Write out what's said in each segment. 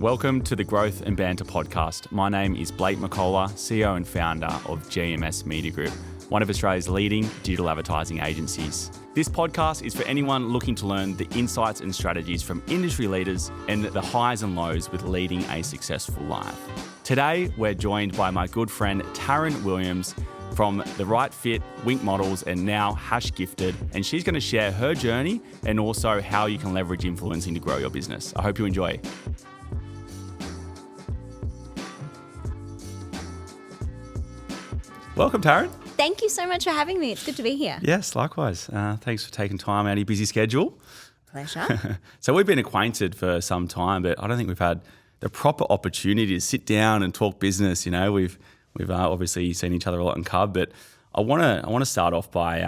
Welcome to the Growth and Banter Podcast. My name is Blake McCullough, CEO and founder of GMS Media Group, one of Australia's leading digital advertising agencies. This podcast is for anyone looking to learn the insights and strategies from industry leaders and the highs and lows with leading a successful life. Today, we're joined by my good friend Taryn Williams from The Right Fit, Wink Models, and now Hash Gifted, and she's going to share her journey and also how you can leverage influencing to grow your business. I hope you enjoy. Welcome, Taryn. Thank you so much for having me. It's good to be here. Yes, likewise. Thanks for taking time out of your busy schedule. Pleasure. So we've been acquainted for some time, but I don't think we've had the proper opportunity to sit down and talk business. You know, we've obviously seen each other a lot in Cub, but I want to start off by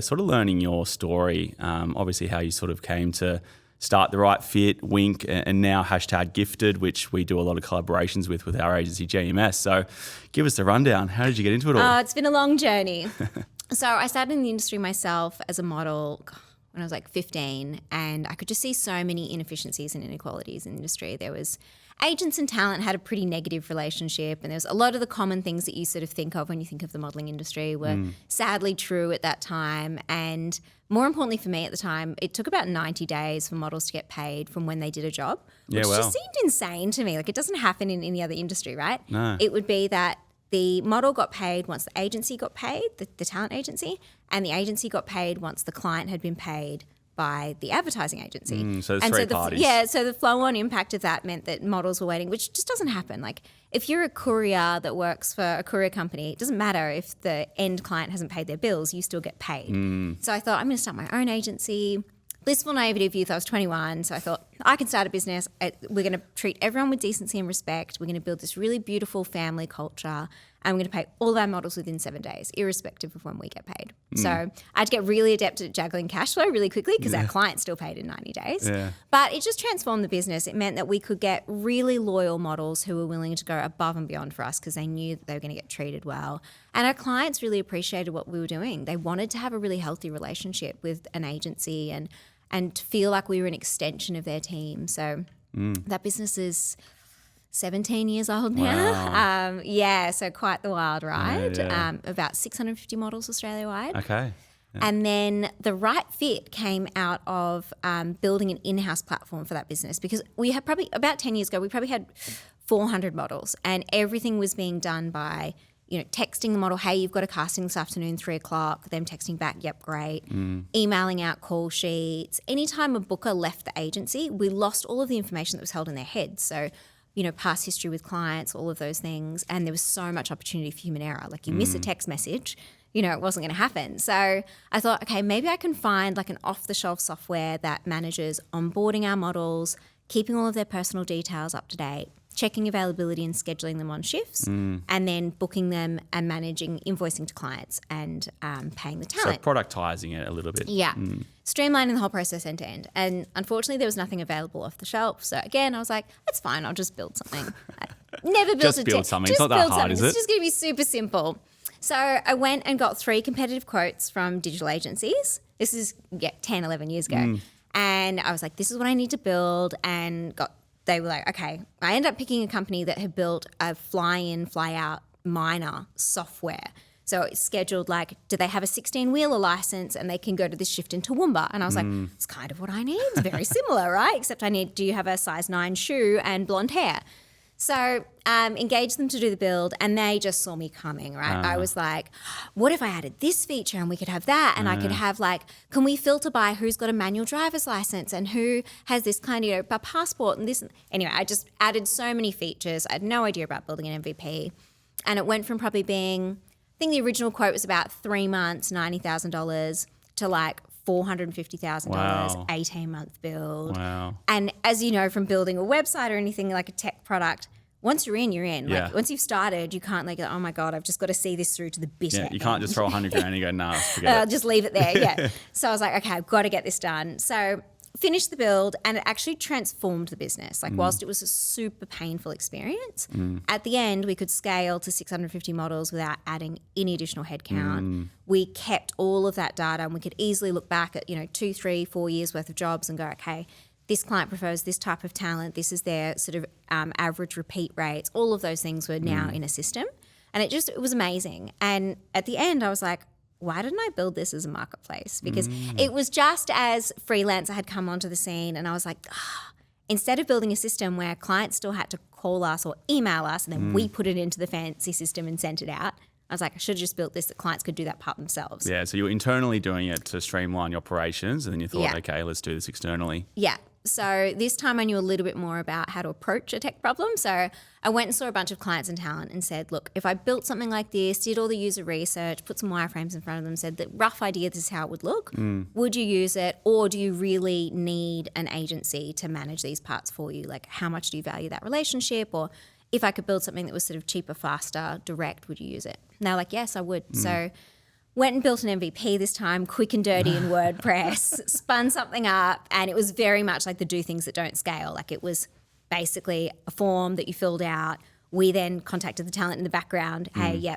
sort of learning your story. Obviously, how you sort of came to start The Right Fit, Wink, and now #Gifted, which we do a lot of collaborations with our agency GMS. So give us the rundown. How did you get into it all? It's been a long journey. So I started in the industry myself as a model when I was like 15, and I could just see so many inefficiencies and inequalities in the industry. There was agents and talent had a pretty negative relationship, and there was a lot of the common things that you sort of think of when you think of the modelling industry were sadly true at that time. And more importantly for me at the time, it took about 90 days for models to get paid from when they did a job, which just seemed insane to me. Like, it doesn't happen in any other industry, right? No. It would be that the model got paid once the agency got paid, the talent agency, and the agency got paid once the client had been paid by the advertising agency. So there's three parties. So the flow-on impact of that meant that models were waiting, which just doesn't happen. Like, if you're a courier that works for a courier company, it doesn't matter if the end client hasn't paid their bills, you still get paid. So I thought, I'm going to start my own agency. Blissful naivety of youth, I was 21, so I thought, I can start a business. We're going to treat everyone with decency and respect. We're going to build this really beautiful family culture, and we're going to pay all of our models within 7 days, irrespective of when we get paid. So I had to get really adept at juggling cash flow really quickly because our clients still paid in 90 days. Yeah. But it just transformed the business. It meant that we could get really loyal models who were willing to go above and beyond for us because they knew that they were going to get treated well. And our clients really appreciated what we were doing. They wanted to have a really healthy relationship with an agency and to feel like we were an extension of their team. So that business is 17 years old now. Wow. So quite the wild ride. Yeah. About 650 models Australia-wide. Okay. Yeah. And then The Right Fit came out of building an in-house platform for that business, because we had probably, about 10 years ago, we probably had 400 models, and everything was being done by texting the model, hey, you've got a casting this afternoon, 3:00, them texting back, yep, great, emailing out call sheets. Anytime a booker left the agency, we lost all of the information that was held in their heads. So, past history with clients, all of those things. And there was so much opportunity for human error. Like, you miss a text message, it wasn't going to happen. So I thought, okay, maybe I can find like an off-the-shelf software that manages onboarding our models, keeping all of their personal details up to date, checking availability and scheduling them on shifts, and then booking them and managing invoicing to clients and paying the talent. So productizing it a little bit. Yeah. Streamlining the whole process end to end. And unfortunately, there was nothing available off the shelf. So again, I was like, that's fine. I'll just build something. I never built Just build something. It's not that hard, is it? It's just going to be super simple. So I went and got 3 competitive quotes from digital agencies. This is 10, 11 years ago. And I was like, this is what I need to build, and they were like, okay. I ended up picking a company that had built a fly-in, fly-out miner software. So it's scheduled like, do they have a 16-wheeler license and they can go to this shift in Toowoomba? And I was like, it's kind of what I need. It's very similar, right? Except do you have a size 9 shoe and blonde hair? So engaged them to do the build, and they just saw me coming, right? I was like, what if I added this feature and we could have that, and I could have like, can we filter by who's got a manual driver's license and who has this kind of a passport and this? Anyway, I just added so many features. I had no idea about building an MVP, and it went from probably being, I think the original quote was about 3 months, $90,000 to like $450,000, Wow. 18-month build. Wow. And as you know from building a website or anything like a tech product, once you're in, you're in. Yeah. Like, once you've started, you can't like, oh my God, I've just got to see this through to the bitter Yeah, you can't just throw 100 grand and go, nah, forget I'll it. just leave it there, yeah. So I was like, okay, I've got to get this done. So finished the build, and it actually transformed the business. Like, whilst it was a super painful experience, at the end we could scale to 650 models without adding any additional headcount. We kept all of that data, and we could easily look back at 2, 3, 4 years worth of jobs and go, okay, this client prefers this type of talent, this is their sort of average repeat rates, all of those things were now in a system. And it was amazing. And at the end I was like, why didn't I build this as a marketplace? Because it was just as Freelancer had come onto the scene, and I was like, instead of building a system where clients still had to call us or email us and then we put it into the fancy system and sent it out, I was like, I should have just built this that clients could do that part themselves. Yeah, so you were internally doing it to streamline your operations, and then you thought, okay, let's do this externally. Yeah. So this time I knew a little bit more about how to approach a tech problem. So I went and saw a bunch of clients and talent and said, look, if I built something like this, did all the user research, put some wireframes in front of them, said the rough idea, this is how it would look, would you use it, or do you really need an agency to manage these parts for you? Like, how much do you value that relationship? Or if I could build something that was sort of cheaper, faster, direct, would you use it? And they're like, yes, I would. So went and built an MVP this time, quick and dirty in WordPress, spun something up, and it was very much like the do things that don't scale. Like, it was basically a form that you filled out. We then contacted the talent in the background. Hey,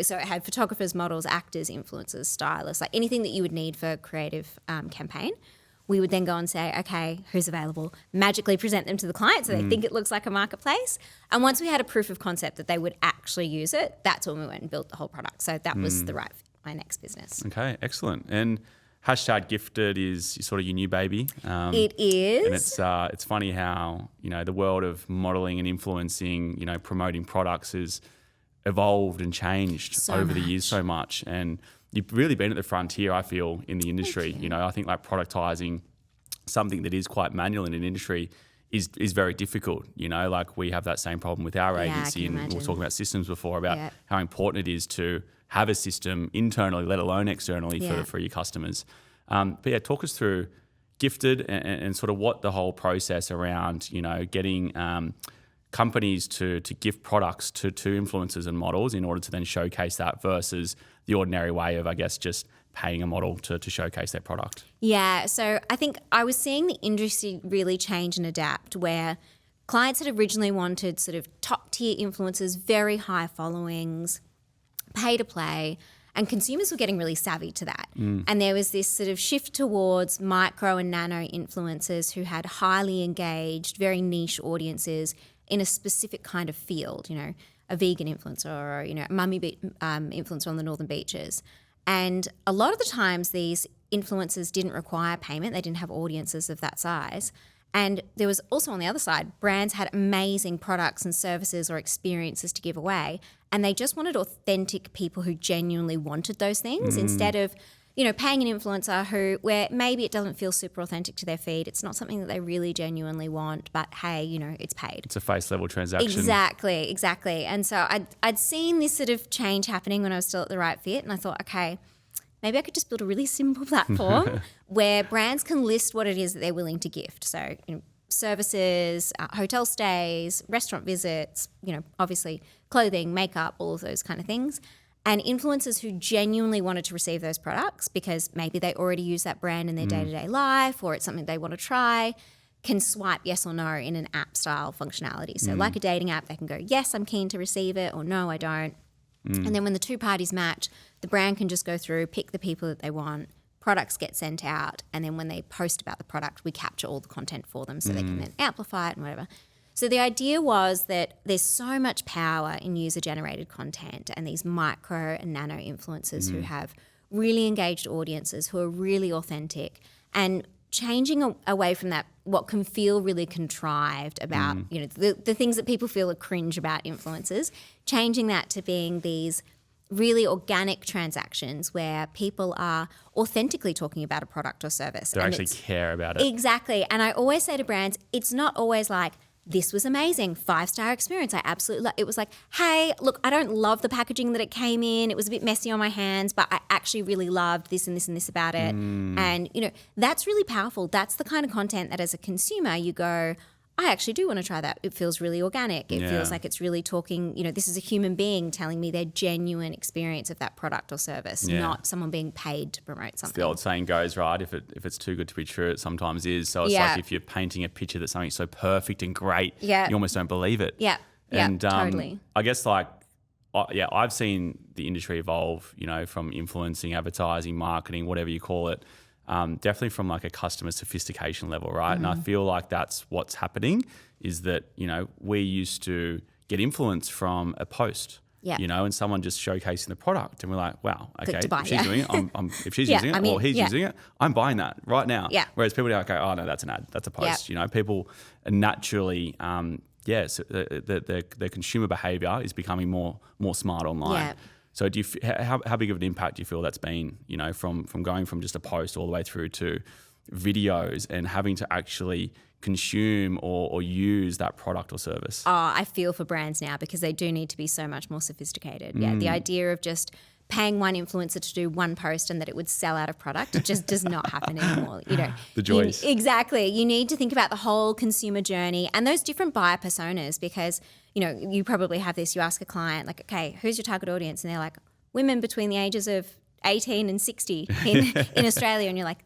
so it had photographers, models, actors, influencers, stylists, like anything that you would need for a creative campaign. We would then go and say, okay, who's available? Magically present them to the client so they think it looks like a marketplace. And once we had a proof of concept that they would actually use it, that's when we went and built the whole product. So that was the right fit for my next business. Okay, excellent. And #Gifted is sort of your new baby. It is. And it's funny how, the world of modelling and influencing, promoting products has evolved and changed over the years so much. And you've really been at the frontier, I feel, in the industry. I think like productizing something that is quite manual in an industry is very difficult. Like we have that same problem with our agency, and we were talking about systems before about how important it is to have a system internally, let alone externally for your customers. But talk us through Gifted and sort of what the whole process around, getting companies to gift products to influencers and models in order to then showcase that versus the ordinary way of, I guess, just paying a model to showcase their product. Yeah, so I think I was seeing the industry really change and adapt, where clients had originally wanted sort of top tier influencers, very high followings, pay to play, and consumers were getting really savvy to that. And there was this sort of shift towards micro and nano influencers who had highly engaged, very niche audiences in a specific kind of field, a vegan influencer or, a mummy influencer on the northern beaches. And a lot of the times these influencers didn't require payment. They didn't have audiences of that size. And there was also on the other side, brands had amazing products and services or experiences to give away. And they just wanted authentic people who genuinely wanted those things instead of, paying an influencer where maybe it doesn't feel super authentic to their feed. It's not something that they really genuinely want, but hey, it's paid. It's a face level transaction. Exactly. And so I'd seen this sort of change happening when I was still at the right fit, and I thought, okay, maybe I could just build a really simple platform where brands can list what it is that they're willing to gift. So, services, hotel stays, restaurant visits, obviously clothing, makeup, all of those kind of things. And influencers who genuinely wanted to receive those products because maybe they already use that brand in their day-to-day life, or it's something they want to try, can swipe yes or no in an app-style functionality. So like a dating app, they can go, yes, I'm keen to receive it, or no, I don't. And then when the two parties match, the brand can just go through, pick the people that they want, products get sent out, and then when they post about the product, we capture all the content for them so they can then amplify it and whatever. So the idea was that there's so much power in user-generated content and these micro and nano influencers who have really engaged audiences, who are really authentic, and changing away from that, what can feel really contrived about, the things that people feel are cringe about influencers, changing that to being these really organic transactions where people are authentically talking about a product or service. They actually care about it. Exactly. And I always say to brands, it's not always like, this was amazing, 5-star experience. I absolutely it was like, hey, look, I don't love the packaging that it came in. It was a bit messy on my hands, but I actually really loved this and this and this about it. And, that's really powerful. That's the kind of content that as a consumer you go, I actually do want to try that. It feels really organic. It feels like it's really talking, this is a human being telling me their genuine experience of that product or service, not someone being paid to promote something. It's the old saying goes, right? If it's too good to be true, it sometimes is. So it's like if you're painting a picture that's something so perfect and great, you almost don't believe it. And totally. I guess I've seen the industry evolve, from influencing, advertising, marketing, whatever you call it, definitely from like a customer sophistication level, right? And I feel like that's what's happening is that, we used to get influence from a post. Yeah. And someone just showcasing the product, and we're like, wow, okay, if she's doing it, if she's Yeah, using it or he's using it, I'm buying that right now. Yeah. Whereas people are like, oh no, that's an ad, that's a post. People are naturally, so the consumer behavior is becoming more smart online. Yeah. So do you how big of an impact do you feel that's been, from going from just a post all the way through to videos and having to actually consume or use that product or service? Oh, I feel for brands now because they do need to be so much more sophisticated. Yeah, the idea of just paying one influencer to do one post and that it would sell out of product, it just does not happen anymore. The joys. Exactly. You need to think about the whole consumer journey and those different buyer personas because, you probably have this. You ask a client, like, okay, who's your target audience? And they're like, women between the ages of 18 and 60 in Australia. And you're like,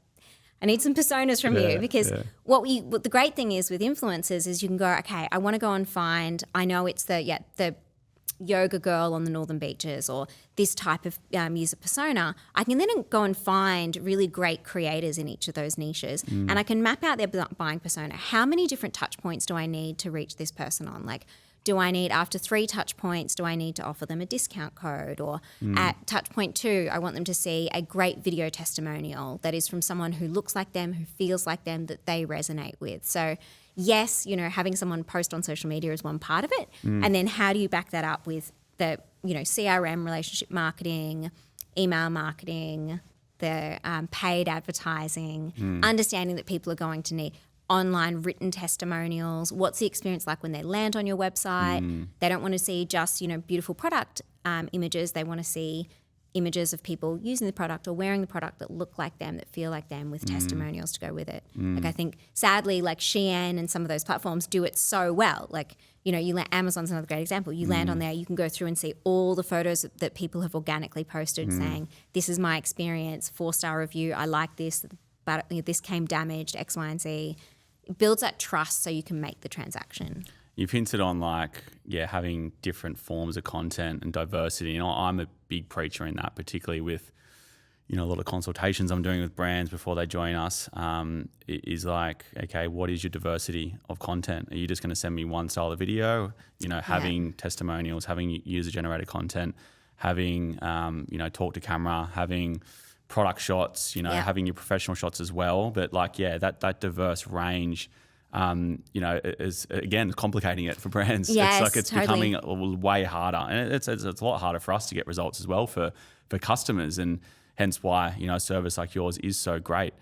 I need some personas from you because what the great thing is with influencers is you can go, okay, I want to go and find, I know it's the yoga girl on the northern beaches or this type of user persona. I can then go and find really great creators in each of those niches and I can map out their buying persona. How many different touch points do I need to reach this person on? Like, do I need, after 3 touch points, do I need to offer them a discount code? Or at touch point 2, I want them to see a great video testimonial that is from someone who looks like them, who feels like them, that they resonate with. So yes, having someone post on social media is one part of it. And then how do you back that up with the, CRM, relationship marketing, email marketing, the paid advertising, understanding that people are going to need online written testimonials. What's the experience like when they land on your website? They don't want to see just, beautiful product images. They want to see images of people using the product or wearing the product that look like them, that feel like them with testimonials to go with it. Like I think sadly, like Shein and some of those platforms do it so well. Like, Amazon's another great example. You land on there, you can go through and see all the photos that people have organically posted saying, this is my experience, 4-star review, I like this, but this came damaged, X, Y, and Z. It builds that trust so you can make the transaction. You've hinted on having different forms of content and diversity. I'm a big preacher in that, particularly with, a lot of consultations I'm doing with brands before they join us. It is like, okay, what is your diversity of content? Are you just going to send me one style of video? Having testimonials, having user-generated content, having, talk to camera, having product shots, having your professional shots as well. But that diverse range, is again complicating it for brands. Yes, it's totally. becoming way harder, and it's a lot harder for us to get results as well for customers, and hence why a service like yours is so great.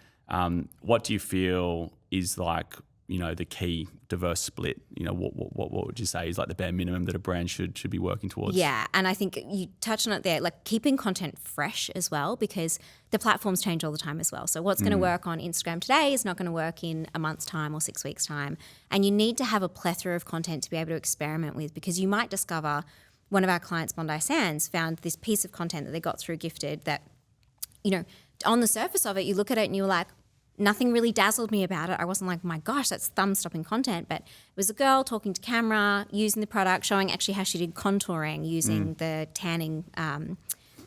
What do you feel is the key diverse split? What would you say is like the bare minimum that a brand should be working towards? Yeah, and I think you touched on it there, like keeping content fresh as well, because the platforms change all the time as well. So what's going to work on Instagram today is not going to work in a month's time or 6 weeks' time. And you need to have a plethora of content to be able to experiment with, because you might discover, one of our clients, Bondi Sands, found this piece of content that they got through Gifted that, on the surface of it, you look at it and you're like, nothing really dazzled me about it. I wasn't like, my gosh, that's thumb-stopping content. But it was a girl talking to camera, using the product, showing actually how she did contouring using the tanning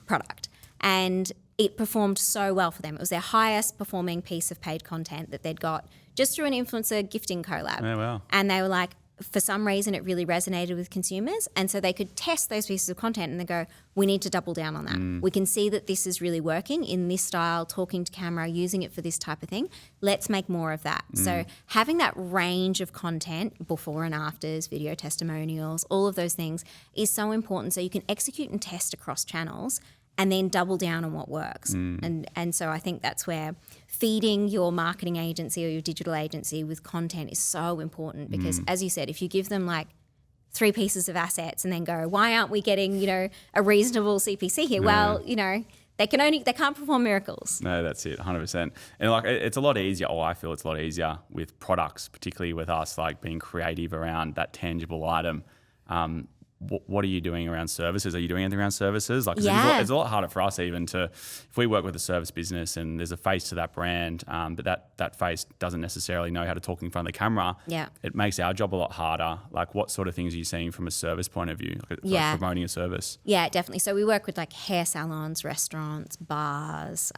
product. And it performed so well for them. It was their highest performing piece of paid content that they'd got just through an influencer gifting collab. Oh, wow. And they were like, for some reason, it really resonated with consumers. And so they could test those pieces of content and they go, we need to double down on that. We can see that this is really working in this style, talking to camera, using it for this type of thing. Let's make more of that. So having that range of content, before and afters, video testimonials, all of those things is so important, so you can execute and test across channels and then double down on what works. And so I think that's where feeding your marketing agency or your digital agency with content is so important, because as you said, if you give them like 3 pieces of assets and then go, why aren't we getting, a reasonable CPC here? Well, they can't perform miracles. No, that's it, 100%. And it's a lot easier, I feel it's a lot easier with products, particularly with us, being creative around that tangible item. what are you doing around services? Are you doing anything around services? Like, 'cause Yeah. it's a lot harder for us even to, if we work with a service business and there's a face to that brand, but that face doesn't necessarily know how to talk in front of the camera. Yeah. It makes our job a lot harder. Like, what sort of things are you seeing from a service point of view? Like Yeah. promoting a service? Yeah, definitely. So we work with like hair salons, restaurants, bars,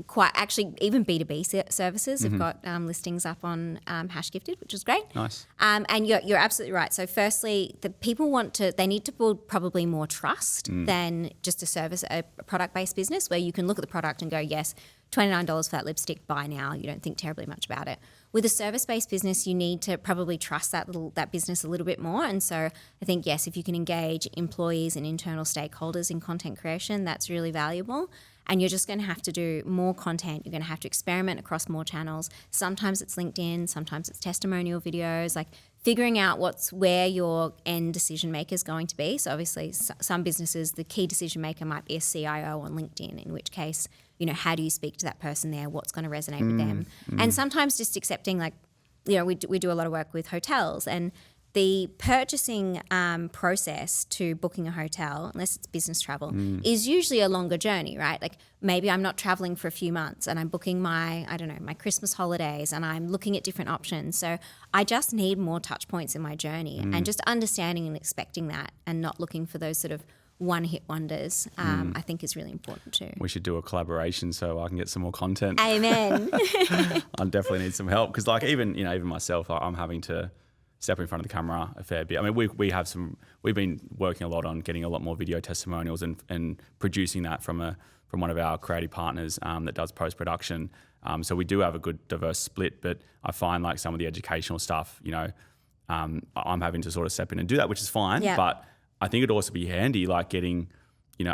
quite actually even B2B services. We've got listings up on Hash Gifted, which is great. Nice. And you're absolutely right. So firstly, the people they need to build probably more trust than just a product-based business where you can look at the product and go, yes, $29 for that lipstick, buy now. You don't think terribly much about it. With a service-based business, you need to probably trust that business a little bit more. And so I think, yes, if you can engage employees and internal stakeholders in content creation, that's really valuable. And you're just going to have to do more content. You're going to have to experiment across more channels. Sometimes it's LinkedIn, sometimes it's testimonial videos, like figuring out where your end decision maker is going to be. So obviously some businesses, the key decision maker might be a CIO on LinkedIn, in which case, how do you speak to that person there? What's going to resonate with them? And sometimes just accepting, like, we do a lot of work with hotels, and the purchasing process to booking a hotel, unless it's business travel, is usually a longer journey, right? Like maybe I'm not traveling for a few months and I'm booking my Christmas holidays and I'm looking at different options. So I just need more touch points in my journey and just understanding and expecting that and not looking for those sort of one-hit wonders, I think is really important too. We should do a collaboration so I can get some more content. Amen. I definitely need some help because, like, even myself, I'm having to step in front of the camera a fair bit. I mean, we've been working a lot on getting a lot more video testimonials and producing that from one of our creative partners that does post-production. So we do have a good diverse split, but I find like some of the educational stuff, I'm having to sort of step in and do that, which is fine. Yeah. But I think it'd also be handy, like getting,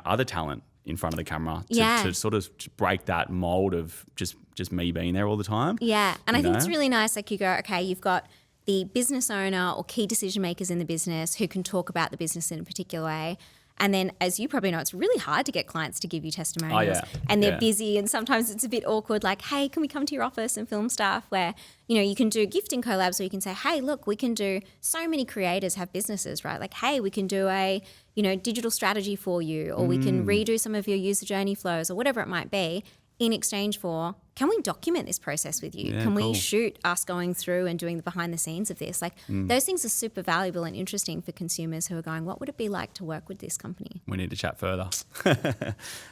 other talent in front of the camera to sort of break that mold of just me being there all the time. Yeah. And I think it's really nice. Like you go, okay, you've got the business owner or key decision makers in the business who can talk about the business in a particular way. And then, as you probably know, it's really hard to get clients to give you testimonials. Oh, yeah. And they're busy, and sometimes it's a bit awkward, like, hey, can we come to your office and film stuff? Where, you can do gifting collabs where you can say, hey, look, we can do, so many creators have businesses, right? Like, hey, we can do a, digital strategy for you, or we can redo some of your user journey flows or whatever it might be, in exchange for, can we document this process with you? Yeah, can cool. we shoot us going through and doing the behind the scenes of this? Like those things are super valuable and interesting for consumers who are going, what would it be like to work with this company? We need to chat further.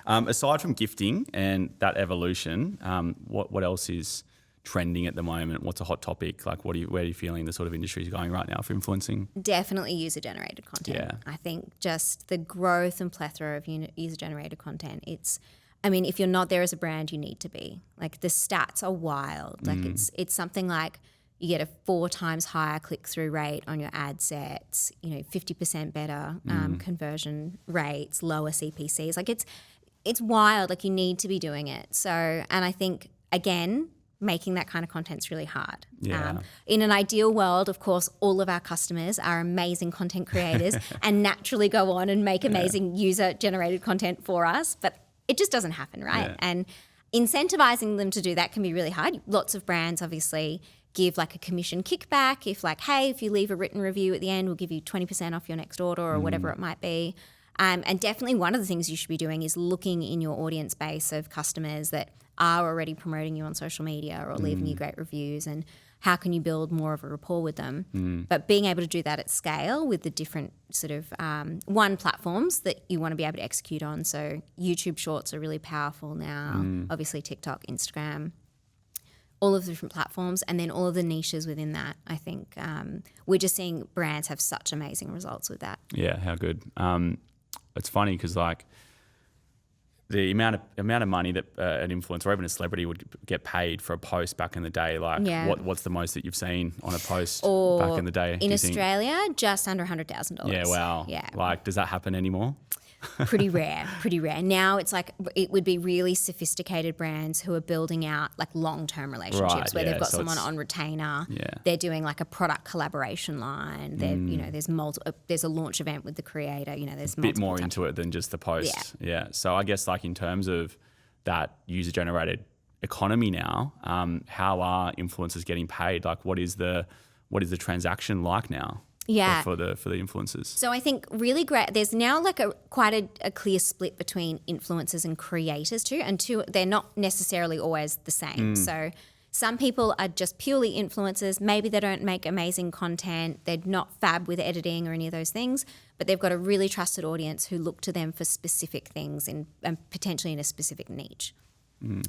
Aside from gifting and that evolution, what else is trending at the moment? What's a hot topic? Like where are you feeling the sort of industry is going right now for influencing? Definitely user-generated content. Yeah. I think just the growth and plethora of user-generated content, if you're not there as a brand, you need to be. Like the stats are wild. Like it's something like you get a 4 times higher click-through rate on your ad sets, 50% better conversion rates, lower CPCs. Like it's wild. Like you need to be doing it. So, and I think, again, making that kind of content is really hard. Yeah. In an ideal world, of course, all of our customers are amazing content creators and naturally go on and make amazing user-generated content for us. But it just doesn't happen, right? Yeah. And incentivizing them to do that can be really hard. Lots of brands obviously give like a commission kickback. If like, hey, if you leave a written review at the end, we'll give you 20% off your next order or whatever it might be. And definitely one of the things you should be doing is looking in your audience base of customers that are already promoting you on social media or leaving you great reviews, and how can you build more of a rapport with them. But being able to do that at scale with the different sort of platforms that you want to be able to execute on. So YouTube Shorts are really powerful now, obviously TikTok, Instagram, all of the different platforms, and then all of the niches within that. I think we're just seeing brands have such amazing results with that. Yeah, how good. It's funny because like the amount of money that an influencer or even a celebrity would get paid for a post back in the day, like what's the most that you've seen on a post back in the day? In Australia, just under $100,000. Yeah, wow. Yeah. Like, does that happen anymore? Pretty rare. Now it's like it would be really sophisticated brands who are building out like long-term relationships where they've got someone on retainer. Yeah. They're doing like a product collaboration line. There's a launch event with the creator. There's a bit more into it than just the post. Yeah. So I guess like in terms of that user-generated economy now, how are influencers getting paid? Like what is the transaction like now? for the influencers. So I think really great. There's now like quite a clear split between influencers and creators too, and they're not necessarily always the same. So some people are just purely influencers. Maybe they don't make amazing content. They're not fab with editing or any of those things, but they've got a really trusted audience who look to them for specific things and potentially in a specific niche.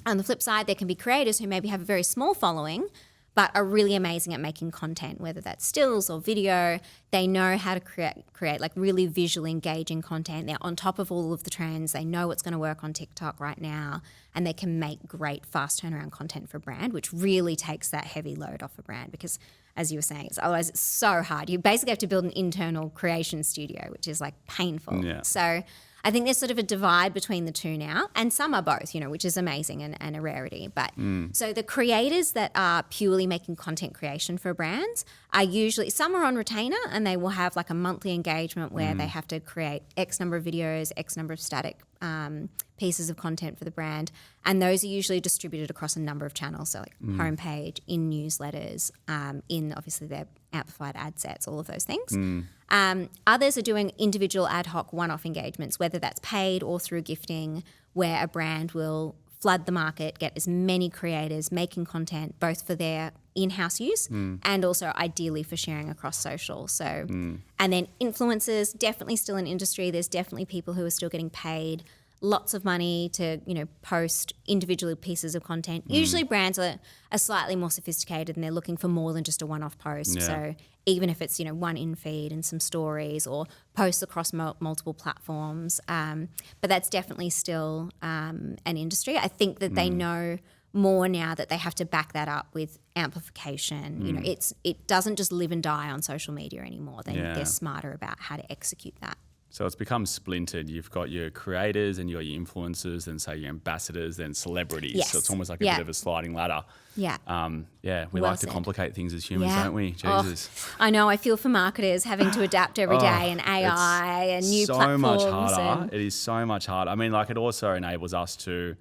On the flip side, there can be creators who maybe have a very small following but are really amazing at making content, whether that's stills or video. They know how to create like really visually engaging content. They're on top of all of the trends. They know what's going to work on TikTok right now, and they can make great fast turnaround content for a brand, which really takes that heavy load off a brand because, as you were saying, otherwise it's so hard. You basically have to build an internal creation studio, which is like painful. Yeah. So I think there's sort of a divide between the two now, and some are both, which is amazing and a rarity. But so the creators that are purely making content creation for brands are usually, some are on retainer and they will have like a monthly engagement where they have to create X number of videos, X number of static pieces of content for the brand. And those are usually distributed across a number of channels. So like homepage, in newsletters, in obviously their amplified ad sets, all of those things. Others are doing individual ad hoc one-off engagements, whether that's paid or through gifting, where a brand will flood the market, get as many creators making content, both for their in-house use and also ideally for sharing across social. So, and then influencers, definitely still an industry. There's definitely people who are still getting paid lots of money to, post individual pieces of content. Usually brands are slightly more sophisticated and they're looking for more than just a one-off post. Yeah. So even if it's, one in-feed and some stories or posts across multiple platforms. But that's definitely still an industry. I think that they know more now that they have to back that up with amplification. It doesn't just live and die on social media anymore. They're smarter about how to execute that. So it's become splintered. You've got your creators and you've got your influencers, then say your ambassadors, then celebrities. Yes. So it's almost like a bit of a sliding ladder. Yeah. We like to complicate things as humans, don't we? Jesus. I know. I feel for marketers having to adapt every day and AI and new platforms. So much harder. It is so much harder. I mean, like it also enables us to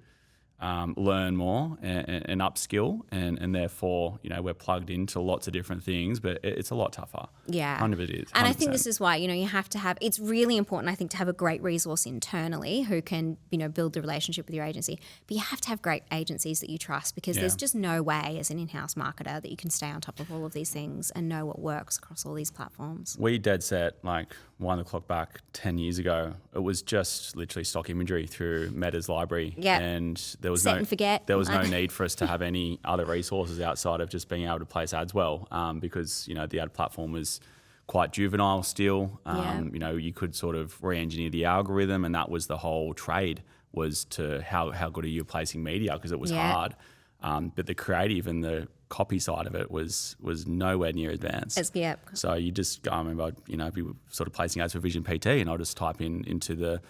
learn more and upskill, and therefore, we're plugged into lots of different things, but it's a lot tougher. Yeah. 100% it is. 100%. And I think this is why, you have to have, it's really important, I think, to have a great resource internally who can, build the relationship with your agency. But you have to have great agencies that you trust because there's just no way as an in-house marketer that you can stay on top of all of these things and know what works across all these platforms. We dead set, like wind the clock back 10 years ago, it was just literally stock imagery through Meta's library. Yeah. And there was Set and forget. There was no need for us to have any other resources outside of just being able to place ads well, because the ad platform was quite juvenile still. You could sort of re-engineer the algorithm, and that was the whole trade, was to how good are you placing media, because it was hard. But the creative and the copy side of it was nowhere near advanced. So you just, I remember, be sort of placing ads for Vision PT, and I'll just type into the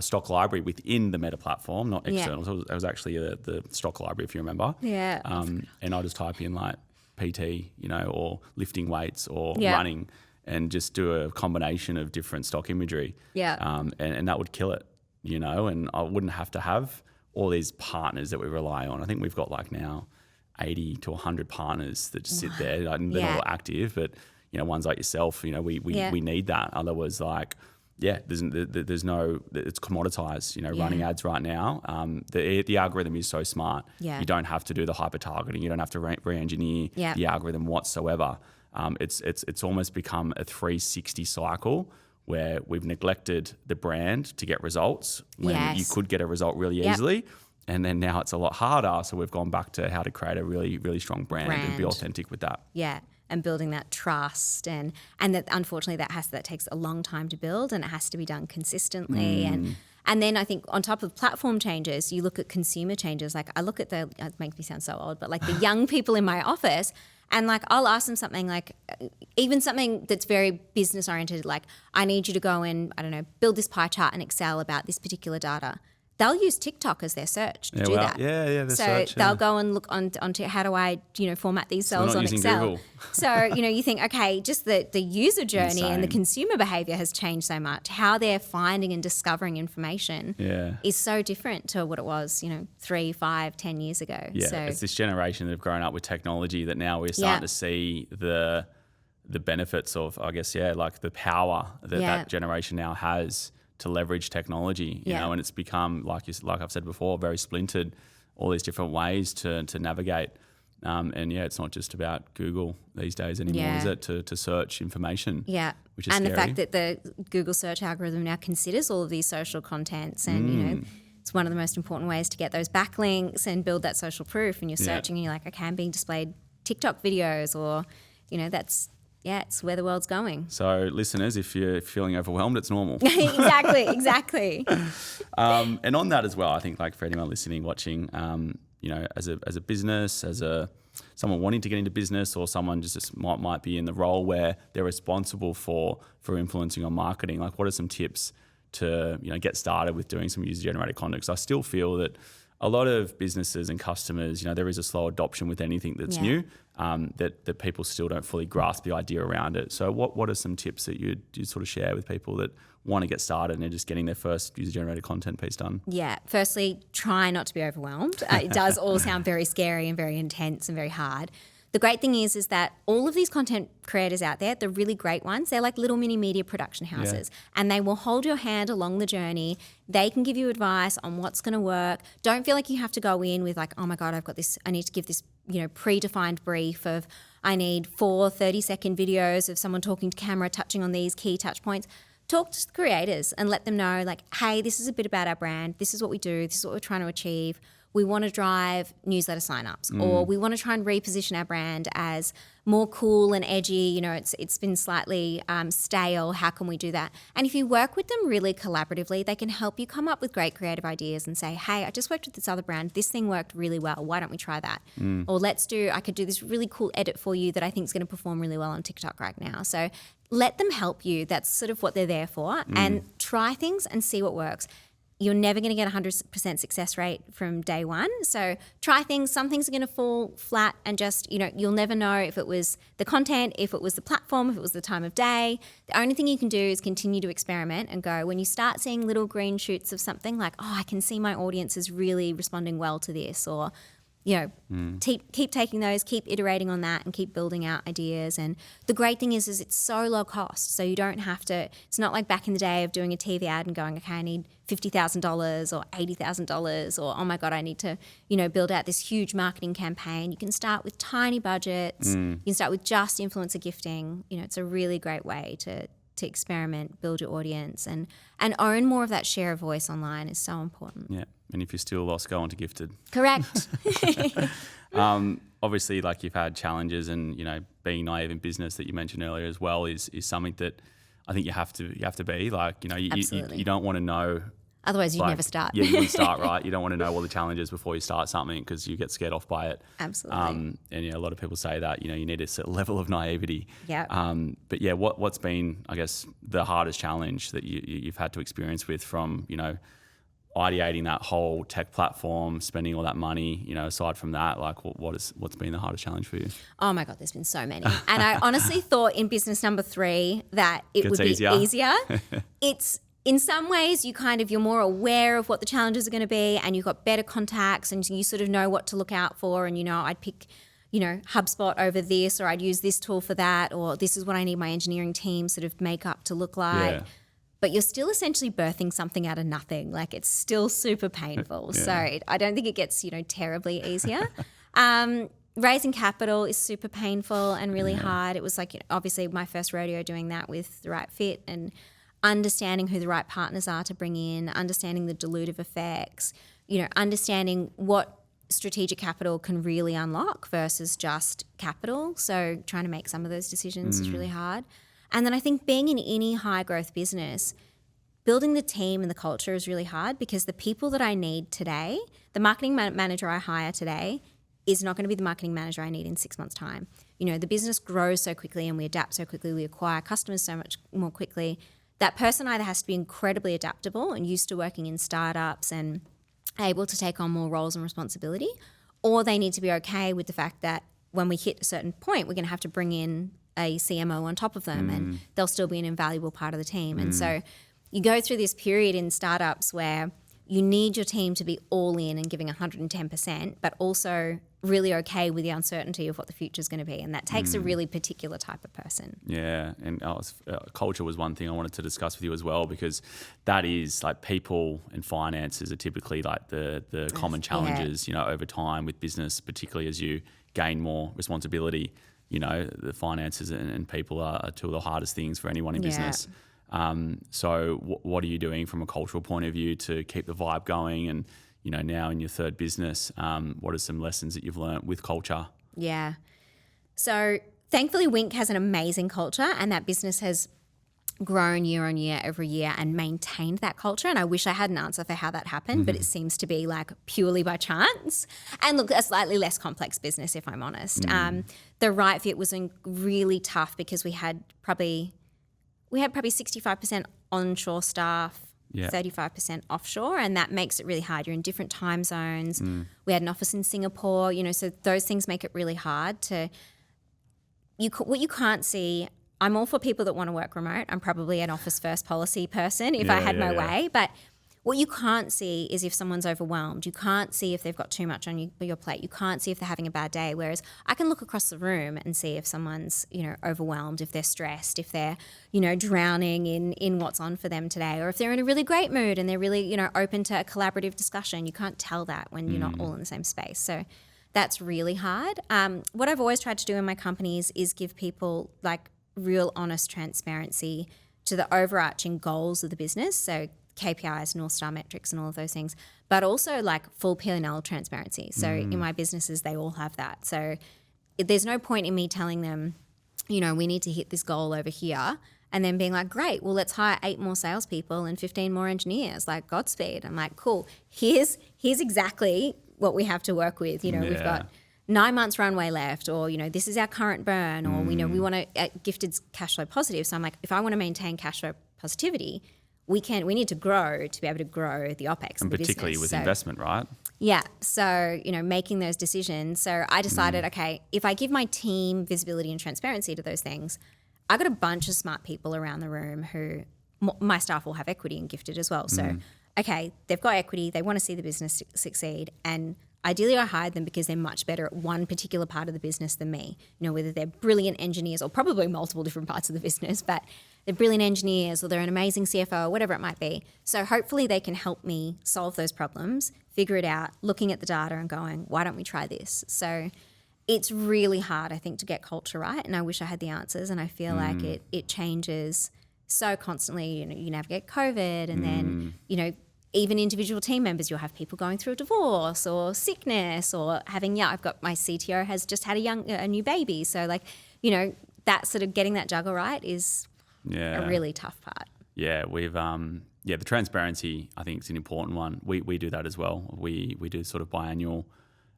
stock library within the Meta platform, not external. So it was actually the stock library, if you remember. Yeah. And I'll just type in like PT, or lifting weights or running, and just do a combination of different stock imagery. Yeah. And that would kill it, and I wouldn't have to have all these partners that we rely on. I think we've got like now 80 to 100 partners that just sit there. And they're not all active, but ones like yourself, we need that. Otherwise, like, there's no, it's commoditized, running ads right now. The algorithm is so smart. Yeah. You don't have to do the hyper targeting. You don't have to re-engineer the algorithm whatsoever. It's almost become a 360 cycle where we've neglected the brand to get results when you could get a result really easily. And then now it's a lot harder. So we've gone back to how to create a really, really strong brand and be authentic with that. Yeah. And building that trust, and that unfortunately that takes a long time to build, and it has to be done consistently. And then I think on top of platform changes, you look at consumer changes. Like I look at it makes me sound so old, but like the young people in my office, and like I'll ask them something like, even something that's very business oriented, like I need you to go and, I don't know, build this pie chart in Excel about this particular data. They'll use TikTok as their search to do that. The so search. They'll go and look onto how do I, format these cells on Excel. Google. So, you think, okay, just the user journey and the consumer behavior has changed so much. How they're finding and discovering information is so different to what it was, 3, 5, 10 years ago. Yeah, so, it's this generation that have grown up with technology that now we're starting to see the the benefits of, I guess, like the power that generation now has to leverage technology, you know, and it's become, like I've said before, very splintered, all these different ways to navigate. And it's not just about Google these days anymore, is it? To search information. Yeah. Which is scary. The fact that the Google search algorithm now considers all of these social contents and, you know, it's one of the most important ways to get those backlinks and build that social proof. And you're searching and you're like, okay, I'm being displayed TikTok videos or, you know, it's where the world's going. So listeners, if you're feeling overwhelmed, it's normal. Exactly. And on that as well, I think like for anyone listening, watching, you know, as a business, someone wanting to get into business, or someone just might be in the role where they're responsible for influencing on marketing. Like, what are some tips to, you know, get started with doing some user-generated content? Because I still feel that a lot of businesses and customers, you know, there is a slow adoption with anything that's new, that people still don't fully grasp the idea around it. So what are some tips that you'd sort of share with people that want to get started and they're just getting their first user-generated content piece done? Yeah. Firstly, try not to be overwhelmed. It does all sound very scary and very intense and very hard. The great thing is that all of these content creators out there, the really great ones, they're like little mini media production houses, and they will hold your hand along the journey. They can give you advice on what's going to work. Don't feel like you have to go in with like, oh my God, I've got this, I need to give this, you know, predefined brief of I need 4 30-second videos of someone talking to camera, touching on these key touch points. Talk to the creators and let them know like, hey, this is a bit about our brand. This is what we do. This is what we're trying to achieve. We want to drive newsletter signups, or we want to try and reposition our brand as more cool and edgy. You know, it's been slightly stale. How can we do that? And if you work with them really collaboratively, they can help you come up with great creative ideas and say, hey, I just worked with this other brand. This thing worked really well. Why don't we try that? Or I could do this really cool edit for you that I think is going to perform really well on TikTok right now. So let them help you. That's sort of what they're there for. And try things and see what works. You're never going to get 100% success rate from day one. So try things. Some things are going to fall flat and just, you know, you'll never know if it was the content, if it was the platform, if it was the time of day. The only thing you can do is continue to experiment and go. When you start seeing little green shoots of something like, oh, I can see my audience is really responding well to this, or, you know, keep taking those, keep iterating on that and keep building out ideas. And the great thing is it's so low cost. So you don't have to, it's not like back in the day of doing a TV ad and going, okay, I need $50,000 or $80,000 or, oh my God, I need to, you know, build out this huge marketing campaign. You can start with tiny budgets. You can start with just influencer gifting. You know, it's a really great way to experiment, build your audience, and own more of that share of voice online is so important. Yeah. And if you're still lost, go on to Gifted. Correct. Obviously, like you've had challenges, and, you know, being naive in business that you mentioned earlier as well is something that I think you have to be like, you know, you don't want to know. Otherwise, you'd never start. Yeah, you wouldn't start, right? You don't want to know all the challenges before you start something because you get scared off by it. Absolutely. And, you know, a lot of people say that, you know, you need a certain level of naivety. Yeah. But yeah, what's been, I guess, the hardest challenge that you've had to experience with from, you know, ideating that whole tech platform, spending all that money, you know, aside from that, like what's been the hardest challenge for you? Oh my God, there's been so many. And I honestly thought in business number 3 that it would be easier. It's, in some ways, you're more aware of what the challenges are going to be, and you've got better contacts and you sort of know what to look out for. And, you know, I'd pick, you know, HubSpot over this, or I'd use this tool for that, or this is what I need my engineering team sort of make up to look like. Yeah. But you're still essentially birthing something out of nothing. Like, it's still super painful. Yeah. So I don't think it gets, you know, terribly easier. Raising capital is super painful and really hard. It was like, you know, obviously my first rodeo doing that with the right fit, and understanding who the right partners are to bring in, understanding the dilutive effects, you know, understanding what strategic capital can really unlock versus just capital. So trying to make some of those decisions is really hard. And then I think being in any high growth business, building the team and the culture is really hard, because the people that I need today, the marketing manager I hire today is not going to be the marketing manager I need in 6 months' time. You know, the business grows so quickly and we adapt so quickly, we acquire customers so much more quickly. That person either has to be incredibly adaptable and used to working in startups and able to take on more roles and responsibility, or they need to be okay with the fact that when we hit a certain point, we're going to have to bring in a CMO on top of them and they'll still be an invaluable part of the team. And so you go through this period in startups where you need your team to be all in and giving 110%, but also really okay with the uncertainty of what the future is going to be. And that takes a really particular type of person. Yeah, and culture was one thing I wanted to discuss with you as well, because that is like people and finances are typically like the common challenges, over time with business, particularly as you gain more responsibility. The finances and people are two of the hardest things for anyone in business. So what are you doing from a cultural point of view to keep the vibe going? And now in your third business, what are some lessons that you've learned with culture? Yeah. So thankfully, Wink has an amazing culture, and that business has grown year on year, every year, and maintained that culture. And I wish I had an answer for how that happened, but it seems to be like purely by chance. And look, a slightly less complex business, if I'm honest. The right fit was really tough because we had probably 65% onshore staff, 35% offshore, and that makes it really hard. You're in different time zones. We had an office in Singapore, so those things make it really hard to. What you can't see. I'm all for people that want to work remote. I'm probably an office first policy person if I had my way, but what you can't see is if someone's overwhelmed. You can't see if they've got too much on your plate. You can't see if they're having a bad day. Whereas I can look across the room and see if someone's, overwhelmed, if they're stressed, if they're, drowning in what's on for them today, or if they're in a really great mood and they're really, open to a collaborative discussion. You can't tell that when you're not all in the same space. So that's really hard. What I've always tried to do in my companies is give people like real honest transparency to the overarching goals of the business. So KPIs, North Star metrics and all of those things, but also like full P&L transparency. So in my businesses, they all have that. So there's no point in me telling them, we need to hit this goal over here and then being like, great, well, let's hire 8 more salespeople and 15 more engineers, like Godspeed. I'm like, cool, here's exactly what we have to work with. We've got 9 months runway left, or, this is our current burn, or, we want to, Gifted's cash flow positive. So I'm like, if I want to maintain cash flow positivity, we need to grow to be able to grow the OPEX. And particularly with investment, right? Yeah. So, making those decisions. So I decided, okay, if I give my team visibility and transparency to those things, I got a bunch of smart people around the room who my staff will have equity in Gifted as well. So, okay, they've got equity. They want to see the business succeed. And ideally I hired them because they're much better at one particular part of the business than me. Whether they're brilliant engineers or probably multiple different parts of the business, but they're brilliant engineers or they're an amazing CFO or whatever it might be. So hopefully they can help me solve those problems, figure it out, looking at the data and going, why don't we try this? So it's really hard, I think, to get culture right. And I wish I had the answers. And I feel like it changes so constantly. You navigate COVID and then, even individual team members, you'll have people going through a divorce or sickness or having, I've got my CTO has just had a new baby. So that sort of getting that juggle right is a really tough part. Yeah, we've, the transparency, I think, is an important one. We do that as well. We do sort of biannual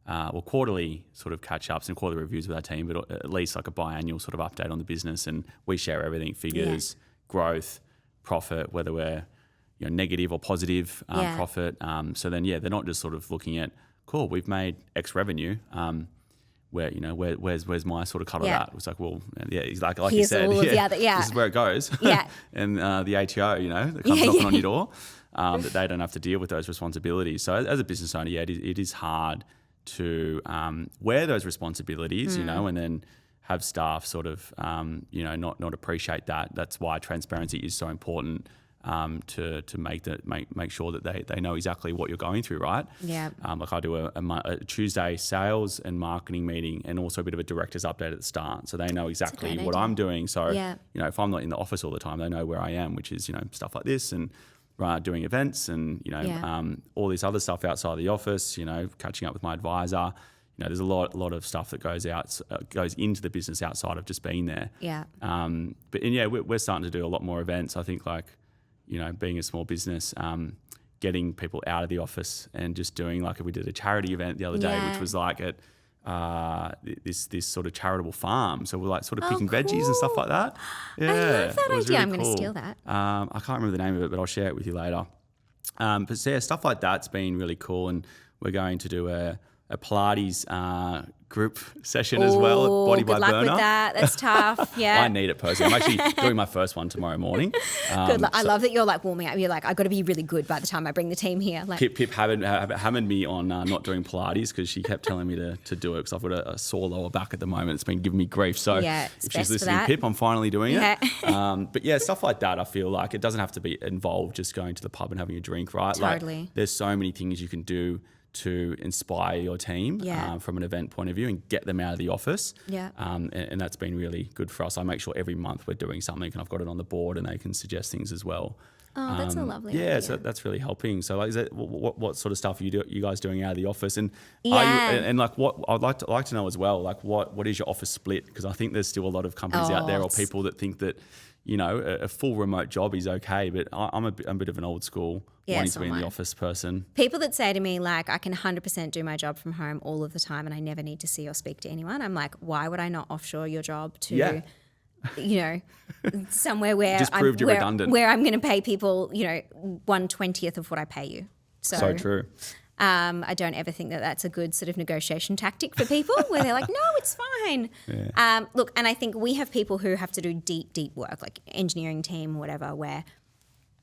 or quarterly sort of catch-ups and quarterly reviews with our team, but at least like a biannual sort of update on the business, and we share everything, figures, growth, profit, whether we're negative or positive profit. So then, they're not just sort of looking at, cool, we've made X revenue. Where's my sort of cut of that? It's like, well, he's like you said, this is where it goes. And the ATO, that comes knocking on your door, that they don't have to deal with those responsibilities. So as a business owner, it is hard to wear those responsibilities, and then have staff sort of, not appreciate that. That's why transparency is so important. To make sure that they know exactly what you're going through, right? Yeah. Like I do a Tuesday sales and marketing meeting, and also a bit of a director's update at the start, so they know exactly what I'm doing. So if I'm not in the office all the time, they know where I am, which is stuff like this, and doing events, and all this other stuff outside the office. Catching up with my advisor. There's a lot of stuff that goes into the business outside of just being there. Yeah. We're starting to do a lot more events. I think being a small business, getting people out of the office and just doing we did a charity event the other day, which was at this sort of charitable farm. So we're sort of picking veggies and stuff like that. Yeah, I love that idea. Really I'm going to steal that. I can't remember the name of it, but I'll share it with you later. But stuff like that's been really cool, and we're going to do a a Pilates group session as well at Body by Good luck Burner. with that. That's tough. Yeah. I need it personally. I'm actually doing my first one tomorrow morning. Good luck. I love that you're like warming up. You're like, I've got to be really good by the time I bring the team here. Like, Pip hammered me on not doing Pilates because she kept telling me to do it because I've got a sore lower back at the moment. It's been giving me grief. So if she's listening, Pip, I'm finally doing it. But yeah, stuff like that, I feel like it doesn't have to be involved just going to the pub and having a drink, right? Totally. Like, there's so many things you can do to inspire your team from an event point of view and get them out of the office. And that's been really good for us. I make sure every month we're doing something and I've got it on the board and they can suggest things as well. Oh, that's a lovely idea. So that's really helping. So, like, is that, what sort of stuff are you guys doing out of the office? And like, what I'd like to know as well, like, what is your office split? Because I think there's still a lot of companies out there or people that think that, you know, a full remote job is okay. But I'm a bit of an old school, wanting to be in the office person. People that say to me, like, I can 100% do my job from home all of the time and I never need to see or speak to anyone. I'm like, why would I not offshore your job to, you know, somewhere where just proved you're redundant, where I'm going to pay people, you know, 1/20th of what I pay you. So true. I don't ever think that that's a good sort of negotiation tactic for people where they're like, no, it's fine. Look, and I think we have people who have to do deep work, like engineering team, whatever, where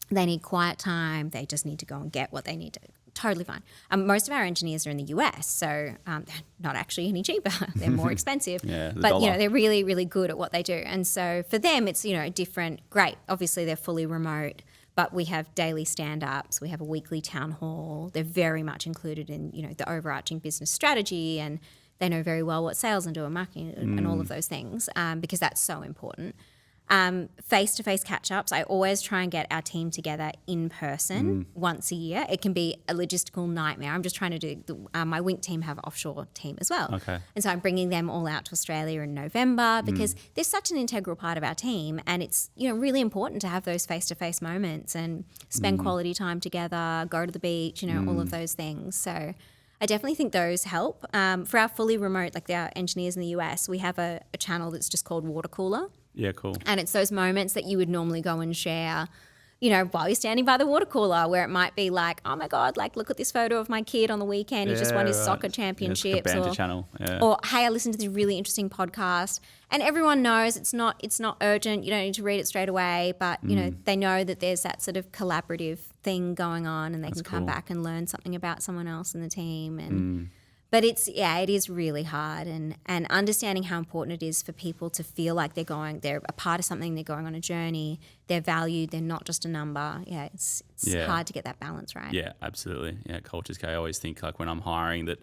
they need quiet time. They just need to go and get what they need to. Totally fine. Most of our engineers are in the US, so they're not actually any cheaper. They're more expensive. But, you know, they're really, really good at what they do. And so for them, it's, you know, different. Great. Obviously, they're fully remote, but we have daily stand-ups. We have a weekly town hall. They're very much included in, you know, the overarching business strategy, and they know very well what sales and do and marketing and all of those things because that's so important. Face-to-face catch-ups, I always try and get our team together in person once a year. It can be a logistical nightmare. I'm just trying to do, my Wink team have an offshore team as well. Okay. And so I'm bringing them all out to Australia in November because they're such an integral part of our team, and it's, you know, really important to have those face-to-face moments and spend quality time together, go to the beach, you know, all of those things. So I definitely think those help. For our fully remote, like our engineers in the US, we have a channel that's just called Water Cooler. Yeah, cool. And it's those moments that you would normally go and share, you know, while you're standing by the water cooler, where it might be like, oh my God, like, look at this photo of my kid on the weekend. He just won his soccer championships. It's like a banter channel. Or, hey, I listened to this really interesting podcast. And everyone knows it's not urgent. You don't need to read it straight away. But, you know, they know that there's that sort of collaborative thing going on, and they can come back and learn something about someone else in the team. And but it is really hard, and understanding how important it is for people to feel like they're a part of something, they're going on a journey, they're valued, they're not just a number. It's hard to get that balance right. Yeah, absolutely. Yeah, culture's key. I always think, like, when I'm hiring that,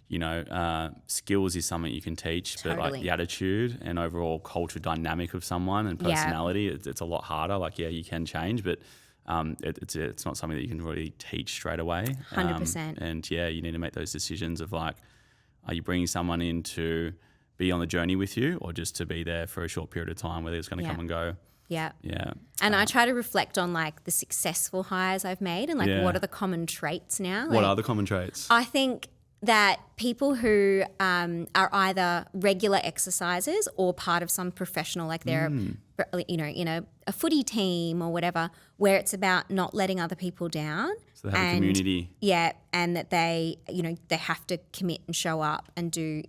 you know, skills is something you can teach, but like the attitude and overall culture dynamic of someone and personality, it's a lot harder. Like, you can change, but it's not something that you can really teach straight away. 100%. And you need to make those decisions of, like, are you bringing someone in to be on the journey with you, or just to be there for a short period of time where they're just going to come and go? Yeah. And I try to reflect on, like, the successful hires I've made and, like, what are the common traits now? What are the common traits? I think that people who are either regular exercisers or part of some professional, like they're, you know, in a footy team or whatever, where it's about not letting other people down. So they have a community. Yeah, and that they, you know, they have to commit and show up and do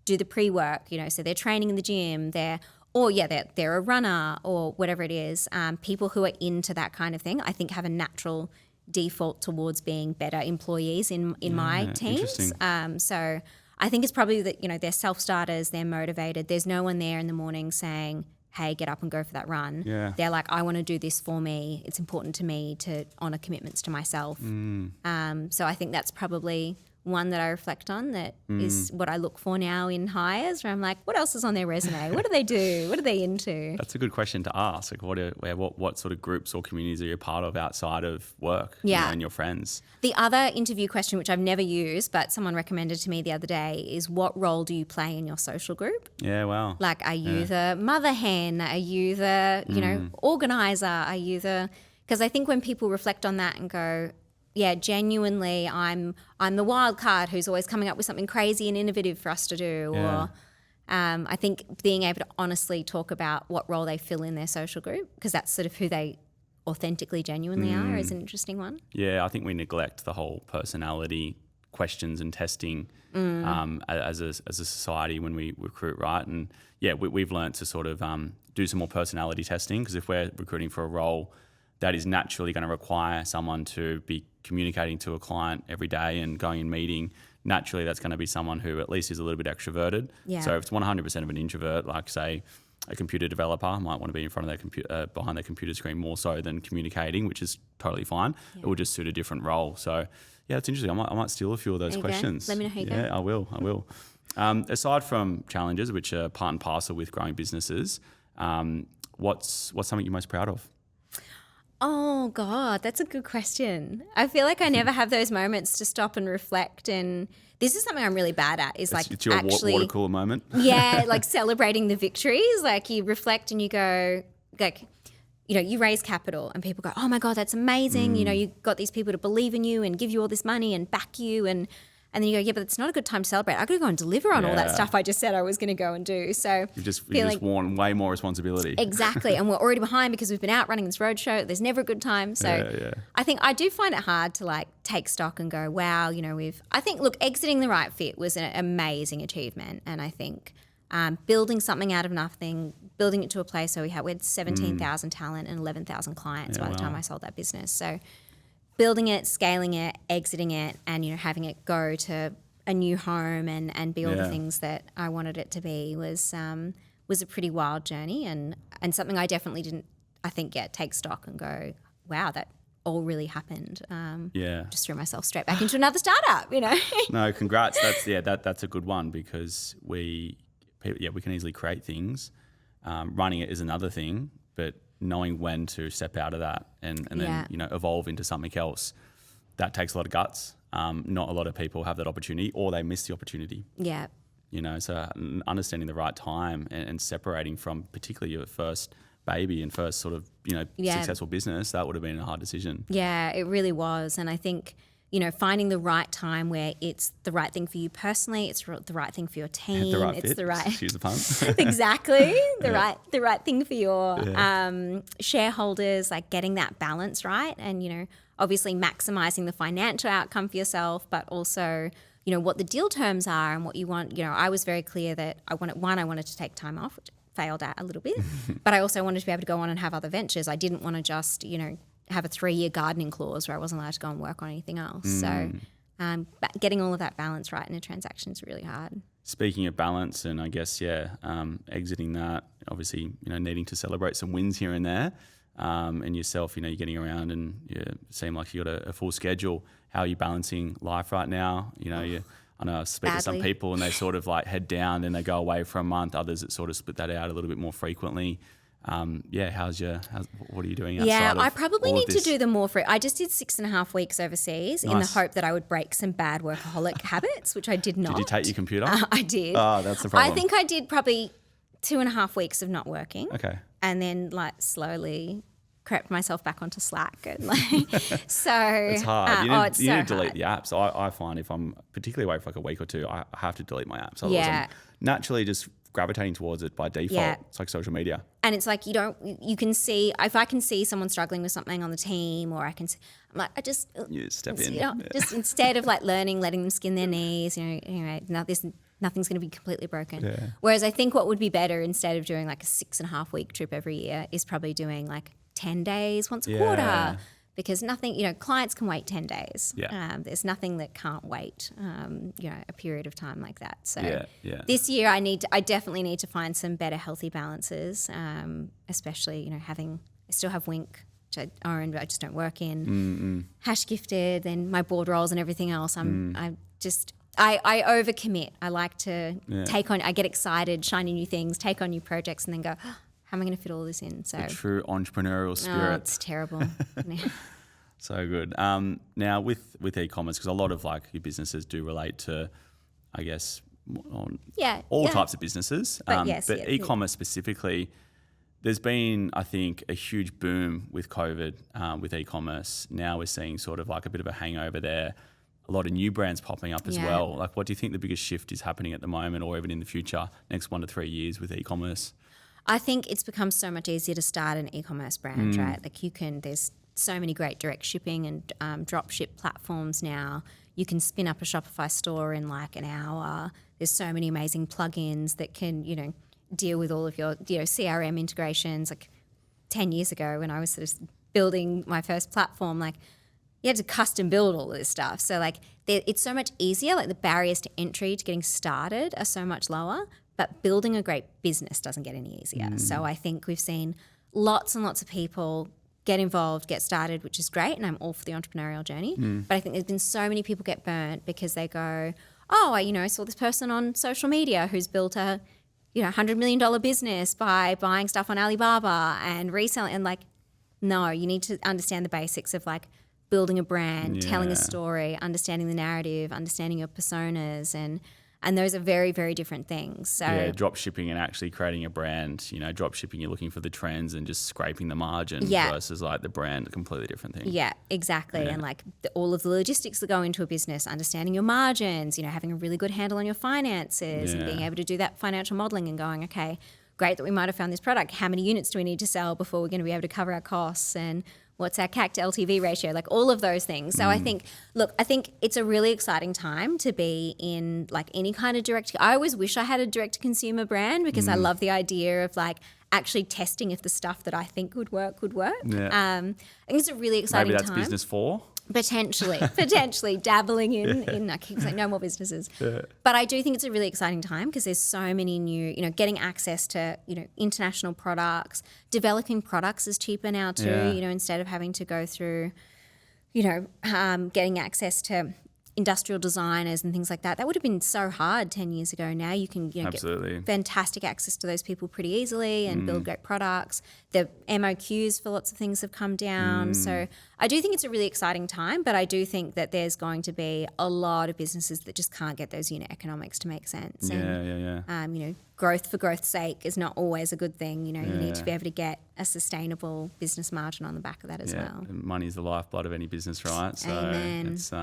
the pre-work, you know, so they're training in the gym, they're a runner or whatever it is. People who are into that kind of thing, I think, have a natural default towards being better employees in my teams. So I think it's probably that, you know, they're self-starters, they're motivated. There's no one there in the morning saying, hey, get up and go for that run. They're like, I want to do this for me. It's important to me to honour commitments to myself. So I think that's probably one that I reflect on, that is what I look for now in hires, where I'm like, what else is on their resume? What do they do? What are they into? That's a good question to ask. Like, what sort of groups or communities are you a part of outside of work? Yeah. You know, and your friends? The other interview question, which I've never used, but someone recommended to me the other day, is what role do you play in your social group? Yeah, wow. Like, are you the mother hen? Are you the, you know, organizer? Are you the... Because I think when people reflect on that and go, yeah, genuinely, I'm the wild card who's always coming up with something crazy and innovative for us to do. Or I think being able to honestly talk about what role they fill in their social group, because that's sort of who they authentically, genuinely are, is an interesting one. Yeah, I think we neglect the whole personality questions and testing as a society when we recruit, right? And we've learned to sort of do some more personality testing, because if we're recruiting for a role that is naturally going to require someone to be communicating to a client every day and going and meeting, naturally that's going to be someone who at least is a little bit extroverted. Yeah. So if it's 100% of an introvert, like say a computer developer might want to be in front of their computer, behind their computer screen more so than communicating, which is totally fine. Yeah. It will just suit a different role. So yeah, it's interesting. I might steal a few of those questions. Let me know how you go. Yeah, I will. Aside from challenges, which are part and parcel with growing businesses, what's something you're most proud of? Oh, God, that's a good question. I feel like I never have those moments to stop and reflect. And this is something I'm really bad at, is like it's your actually water cooler moment. Yeah, like celebrating the victories. Like you reflect and you go, like, you know, you raise capital and people go, oh my God, that's amazing. You know, you got these people to believe in you and give you all this money and back you. And then you go, yeah, but it's not a good time to celebrate. I got to go and deliver on all that stuff I just said I was going to go and do. So you've just worn way more responsibility. Exactly. And we're already behind because we've been out running this roadshow. There's never a good time. So I think I do find it hard to like take stock and go, wow, you know, look, exiting The Right Fit was an amazing achievement. And I think building something out of nothing, building it to a place where we had 17,000 talent and 11,000 clients by the time I sold that business. So building it, scaling it, exiting it, and, you know, having it go to a new home and be all the things that I wanted it to be was a pretty wild journey and something I definitely didn't, I think, take stock and go, wow, that all really happened. Just threw myself straight back into another startup, you know. No, congrats. That's a good one, because we can easily create things. Running it is another thing, but knowing when to step out of that and then, you know, evolve into something else, that takes a lot of guts. Not a lot of people have that opportunity, or they miss the opportunity. Yeah. You know, so understanding the right time and separating from particularly your first baby and first sort of, you know, successful business, that would have been a hard decision. Yeah, it really was. And I think, you know, finding the right time where it's the right thing for you personally, it's the right thing for your team, it's the right. Excuse the pun. Exactly, the right thing for your shareholders, like getting that balance right, and, you know, obviously maximizing the financial outcome for yourself, but also, you know, what the deal terms are and what you want. You know, I was very clear that I wanted to take time off, which I failed at a little bit, but I also wanted to be able to go on and have other ventures. I didn't want to just, you know, have a 3-year gardening clause where I wasn't allowed to go and work on anything else. So getting all of that balance right in a transaction is really hard. Speaking of balance, and I guess, exiting that, obviously, you know, needing to celebrate some wins here and there, and yourself, you know, you're getting around and you seem like you got a full schedule. How are you balancing life right now? You know, I know I speak to some people and they sort of like head down and they go away for a month. Others that sort of split that out a little bit more frequently. What are you doing outside of I probably all need of this? to do them more I just did 6.5 weeks overseas in the hope that I would break some bad workaholic habits, which I did not. Did you take your computer? I did. Oh, that's the problem. I think I did probably 2.5 weeks of not working. Okay. And then like slowly crept myself back onto Slack. And like, so it's hard. You need to delete hard. the apps. I find if I'm particularly away for like a week or two, I have to delete my apps. Otherwise I'm naturally just gravitating towards it by default. Yeah. It's like social media. And it's like you can see, if I can see someone struggling with something on the team, or I'm like, you step in. You know, just instead of like letting them skin their knees, nothing's going to be completely broken. Yeah. Whereas I think what would be better, instead of doing like a 6.5 week trip every year, is probably doing like 10 days once a quarter. Because nothing, clients can wait 10 days. Yeah. There's nothing that can't wait, a period of time like that. So this year I definitely need to find some better healthy balances, especially, I still have Wink, which I own, but I just don't work in. Hash Gifted, then my board roles and everything else. I overcommit. I like to I get excited, shiny new things, take on new projects, and then go, how am I going to fit all this in? So the true entrepreneurial spirit. Oh, it's terrible. So good. Now with e-commerce, because a lot of like your businesses do relate to, I guess, all types of businesses. But e-commerce specifically, there's been, I think, a huge boom with COVID with e-commerce. Now we're seeing sort of like a bit of a hangover there. A lot of new brands popping up as well. Like, what do you think the biggest shift is happening at the moment, or even in the future, next 1 to 3 years with e-commerce? I think it's become so much easier to start an e-commerce brand, right? Like so many great direct shipping and drop ship platforms now. You can spin up a Shopify store in like an hour. There's so many amazing plugins that can, deal with all of your, CRM integrations. Like 10 years ago when I was sort of building my first platform, like you had to custom build all of this stuff. So like it's so much easier. Like the barriers to entry to getting started are so much lower, but building a great business doesn't get any easier. So I think we've seen lots and lots of people get involved, get started, which is great. And I'm all for the entrepreneurial journey. But I think there's been so many people get burnt because they go, oh, I saw this person on social media who's built a, $100 million business by buying stuff on Alibaba and reselling. And like, no, you need to understand the basics of like building a brand, telling a story, understanding the narrative, understanding your personas, and those are very, very different things. So drop shipping and actually creating a brand, drop shipping, you're looking for the trends and just scraping the margin versus like the brand, a completely different thing. Yeah, exactly. And like all of the logistics that go into a business, understanding your margins, having a really good handle on your finances and being able to do that financial modeling and going, okay, great that we might have found this product. How many units do we need to sell before we're going to be able to cover our costs, and what's our CAC to LTV ratio, like all of those things. So I think it's a really exciting time to be in like any kind of I always wish I had a direct to consumer brand because I love the idea of like actually testing if the stuff that I think would work. Yeah. I think it's a really exciting time. Maybe that's business 4. Potentially dabbling in I keep saying no more businesses. But I do think it's a really exciting time because there's so many new, getting access to, international products, developing products is cheaper now too, instead of having to go through, getting access to industrial designers and things like that. That would have been so hard 10 years ago. Now you can get fantastic access to those people pretty easily and build great products. The MOQs for lots of things have come down. So I do think it's a really exciting time, but I do think that there's going to be a lot of businesses that just can't get those unit economics to make sense. And, growth for growth's sake is not always a good thing. You need to be able to get a sustainable business margin on the back of that as well. And money's the lifeblood of any business, right? So Amen. It's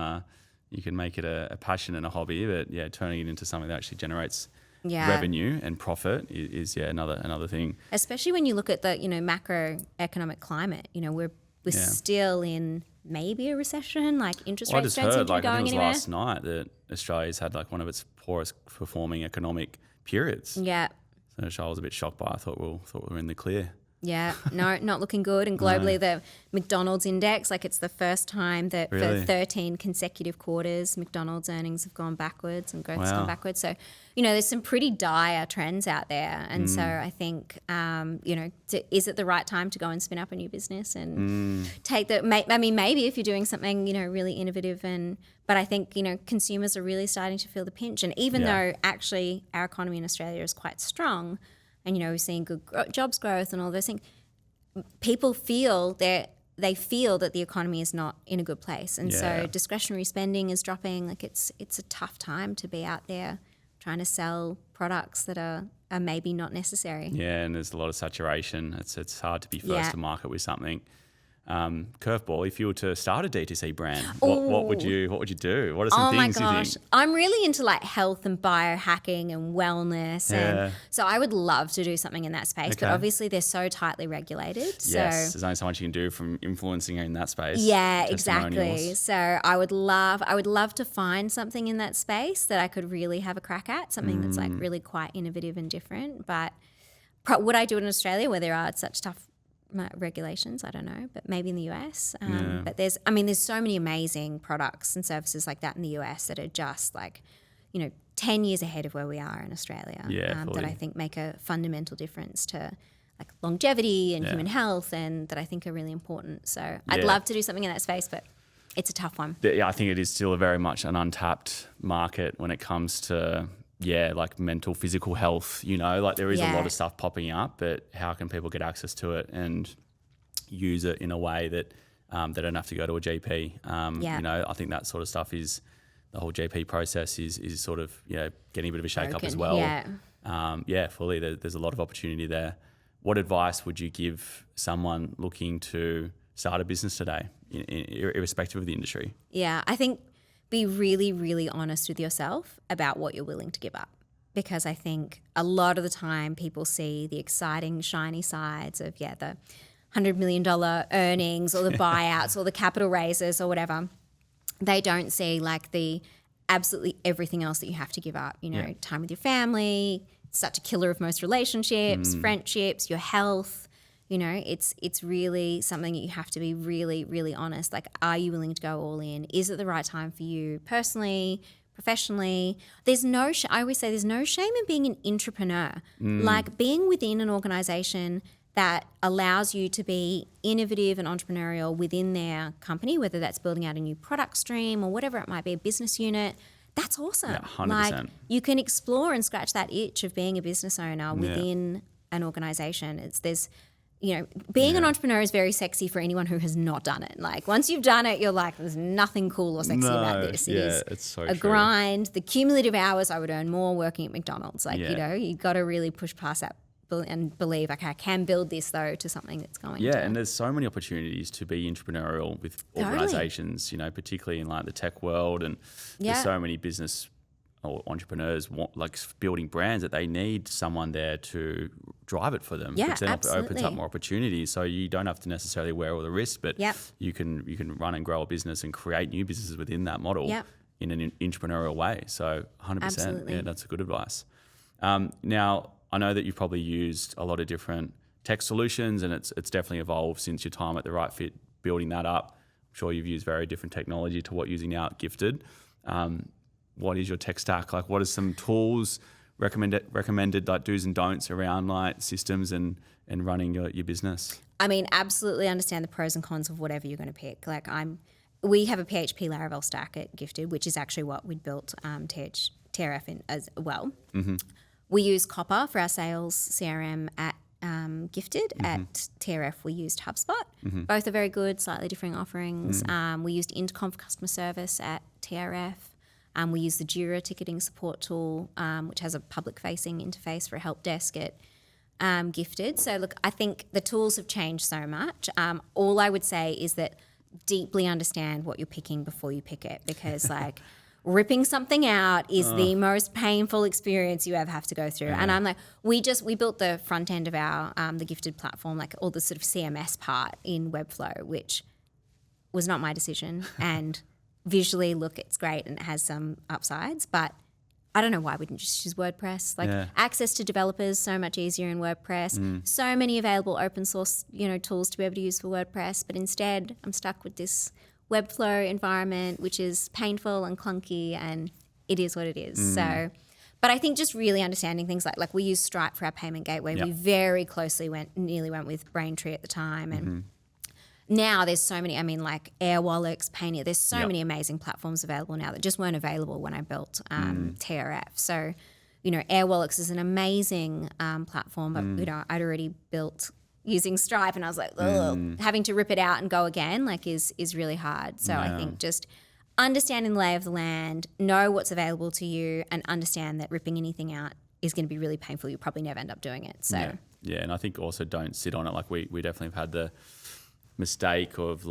you can make it a passion and a hobby, but turning it into something that actually generates revenue and profit is another thing. Especially when you look at the macroeconomic climate. We're still in maybe a recession. Like interest rates don't seem to be going anywhere. I think it was last night that Australia's had like one of its poorest performing economic periods. Yeah. So I was a bit shocked by. I thought we were in the clear. Yeah, no, not looking good. And globally, the McDonald's index, like it's the first time that for 13 consecutive quarters, McDonald's earnings have gone backwards and growth has gone backwards. So, there's some pretty dire trends out there. And so I think, is it the right time to go and spin up a new business and take maybe if you're doing something, really innovative but I think, consumers are really starting to feel the pinch. And even though actually our economy in Australia is quite strong, and, we're seeing good jobs growth and all those things, people feel that the economy is not in a good place. And so discretionary spending is dropping. Like it's a tough time to be out there trying to sell products that are maybe not necessary. Yeah, and there's a lot of saturation. It's hard to be first to market with something. Curveball, if you were to start a D2C brand, what would you do? What are some things you think? I'm really into like health and biohacking and wellness. And so I would love to do something in that space, but obviously they're so tightly regulated. Yes, there's only so much you can do from influencing in that space. Yeah, exactly. So I would love to find something in that space that I could really have a crack at, something that's like really quite innovative and different. But would I do it in Australia where there are such tough regulations? I don't know, but maybe in the US. But there's so many amazing products and services like that in the US that are just like, 10 years ahead of where we are in Australia. That I think make a fundamental difference to like longevity and human health, and that I think are really important. So I'd love to do something in that space, but it's a tough one. Yeah, I think it is still very much an untapped market when it comes to like mental, physical health, like there is a lot of stuff popping up, but how can people get access to it and use it in a way that they don't have to go to a GP? I think that sort of stuff is, the whole GP process is sort of, getting a bit of a shake up as well. Fully. There's a lot of opportunity there. What advice would you give someone looking to start a business today, irrespective of the industry? Yeah, I think be really, really honest with yourself about what you're willing to give up. Because I think a lot of the time people see the exciting, shiny sides of, the $100 million earnings or the buyouts or the capital raises or whatever. They don't see like the absolutely everything else that you have to give up, time with your family, such a killer of most relationships, friendships, your health. It's really something that you have to be really, really honest. Like, are you willing to go all in? Is it the right time for you personally, professionally? I always say there's no shame in being an entrepreneur. Like being within an organization that allows you to be innovative and entrepreneurial within their company, whether that's building out a new product stream or whatever it might be, a business unit. That's awesome. Yeah, 100%. Like you can explore and scratch that itch of being a business owner within an organization. Being an entrepreneur is very sexy for anyone who has not done it. Like once you've done it, you're like, there's nothing cool or sexy about this. It's so a true. Grind. The cumulative hours I would earn more working at McDonald's. You got to really push past that and believe, okay, I can build this though to something that's going to. Yeah, and there's so many opportunities to be entrepreneurial with organizations, particularly in like the tech world, and there's so many business or entrepreneurs building brands that they need someone there to drive it for them. Yeah, which then absolutely. opens up more opportunities. So you don't have to necessarily wear all the risks, but you can run and grow a business and create new businesses within that model in an entrepreneurial way. So 100%, Absolutely. that's good advice. Now, I know that you've probably used a lot of different tech solutions, and it's definitely evolved since your time at The Right Fit, building that up. I'm sure you've used very different technology to what you're using now at Gifted. What is your tech stack? Like, what are some tools recommended like do's and don'ts around like systems and running your business? I mean, absolutely understand the pros and cons of whatever you're going to pick. Like we have a PHP Laravel stack at Gifted, which is actually what we built TRF in as well. Mm-hmm. We use Copper for our sales CRM at Gifted. At TRF, we used HubSpot. Both are very good, slightly different offerings. We used Intercom for customer service at TRF. We use the Jira ticketing support tool, which has a public-facing interface for a help desk at Gifted. So, look, I think the tools have changed so much. All I would say is that deeply understand what you're picking before you pick it, because, like, ripping something out is the most painful experience you ever have to go through. And I'm like, we built the front end of our the Gifted platform, like all the sort of CMS part in Webflow, which was not my decision. And visually, look, it's great and it has some upsides, but I don't know why we didn't just use WordPress. Like access to developers, so much easier in WordPress. So many available open source, tools to be able to use for WordPress, but instead I'm stuck with this Webflow environment, which is painful and clunky, and it is what it is. So, but I think just really understanding things like we use Stripe for our payment gateway. We very closely nearly went with Braintree at the time, and now there's so many. I mean, like Airwallex, Payoneer. There's so many amazing platforms available now that just weren't available when I built TRF. So, Airwallex is an amazing platform, but I'd already built using Stripe, and I was like, having to rip it out and go again, is really hard. So I think just understanding the lay of the land, know what's available to you, and understand that ripping anything out is going to be really painful. You'll probably never end up doing it. So yeah, and I think also don't sit on it. Like we definitely have had the mistake of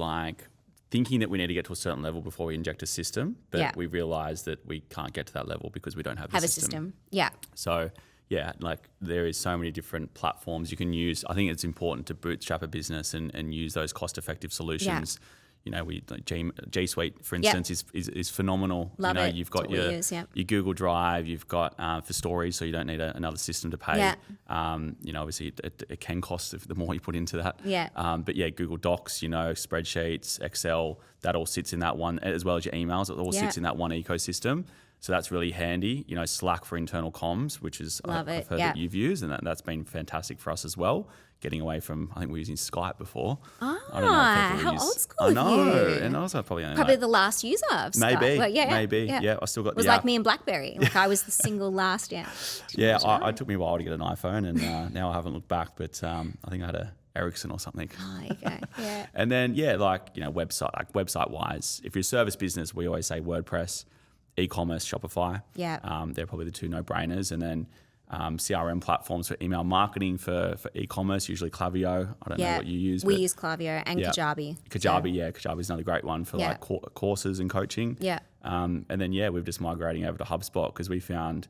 thinking that we need to get to a certain level before we inject a system, but we realise that we can't get to that level because we don't have a system. Yeah. So there is so many different platforms you can use. I think it's important to bootstrap a business and use those cost-effective solutions. G Suite, for instance, is phenomenal. Love it. You've got your Google Drive, you've got for stories, so you don't need another system to pay. Obviously it can cost the more you put into that. But Google Docs, spreadsheets, Excel, that all sits in that one, as well as your emails. It all sits in that one ecosystem. So that's really handy. Slack for internal comms, which is I've heard that you've used, and that's been fantastic for us as well. Getting away from, I think we were using Skype before. I don't know if how old school I know, of you. and I was probably the last user of Skype. Maybe. I still got it was like me and BlackBerry. Like I was the single last. It took me a while to get an iPhone, and now I haven't looked back, but I think I had a Ericsson or something. Oh, okay. Yeah. And then website wise, if you're a service business, we always say WordPress, e-commerce, Shopify. They're probably the two no-brainers, and then CRM platforms for email marketing for e-commerce, usually Klaviyo. I don't know what you use. We use Klaviyo and Kajabi. Kajabi is another great one for courses and coaching. And then we're just migrating over to HubSpot because we found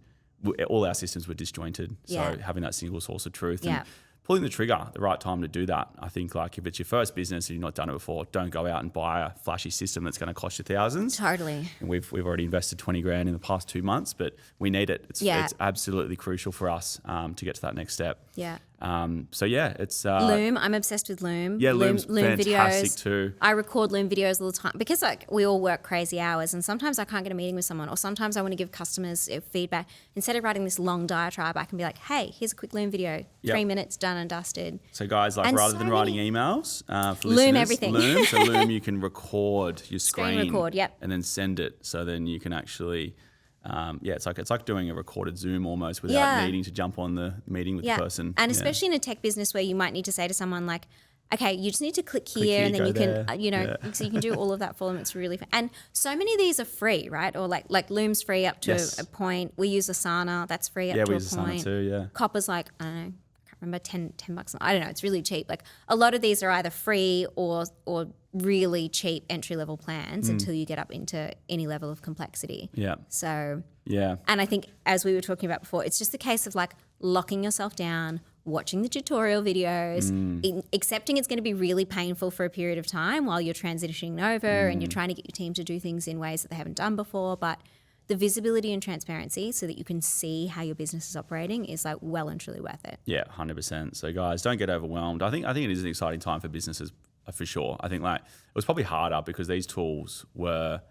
all our systems were disjointed. So having that single source of truth and pulling the trigger, the right time to do that. I think like if it's your first business and you've not done it before, don't go out and buy a flashy system that's going to cost you thousands. Totally. And we've already invested 20 grand in the past 2 months, but we need it. It's absolutely crucial for us to get to that next step. Yeah. It's Loom. I'm obsessed with Loom. Yeah, Loom's fantastic videos too. I record Loom videos all the time because like we all work crazy hours, and sometimes I can't get a meeting with someone, or sometimes I want to give customers feedback. Instead of writing this long diatribe, I can be like, hey, here's a quick Loom video, 3 minutes, done and dusted. So guys, like, rather than writing emails for Loom listeners, everything. Loom, you can record your screen record, and then send it. So then you can actually, it's like doing a recorded Zoom almost without needing to jump on the meeting with the person. And especially in a tech business where you might need to say to someone like, okay, you just need to click here and then you can, so you can do all of that for them. It's really fun. And so many of these are free, right? Or like Loom's free up to a point. We use Asana, that's free up to a point. Yeah, we use Asana too, Copper's like, I don't know, I can't remember, $10. I don't know, it's really cheap. Like a lot of these are either free or really cheap entry-level plans until you get up into any level of complexity. Yeah. So, and I think as we were talking about before, it's just a case of like locking yourself down, watching the tutorial videos, accepting it's going to be really painful for a period of time while you're transitioning over and you're trying to get your team to do things in ways that they haven't done before. But the visibility and transparency so that you can see how your business is operating is like well and truly worth it. Yeah, 100%. So guys, don't get overwhelmed. I think it is an exciting time for businesses for sure. I think like it was probably harder because these tools were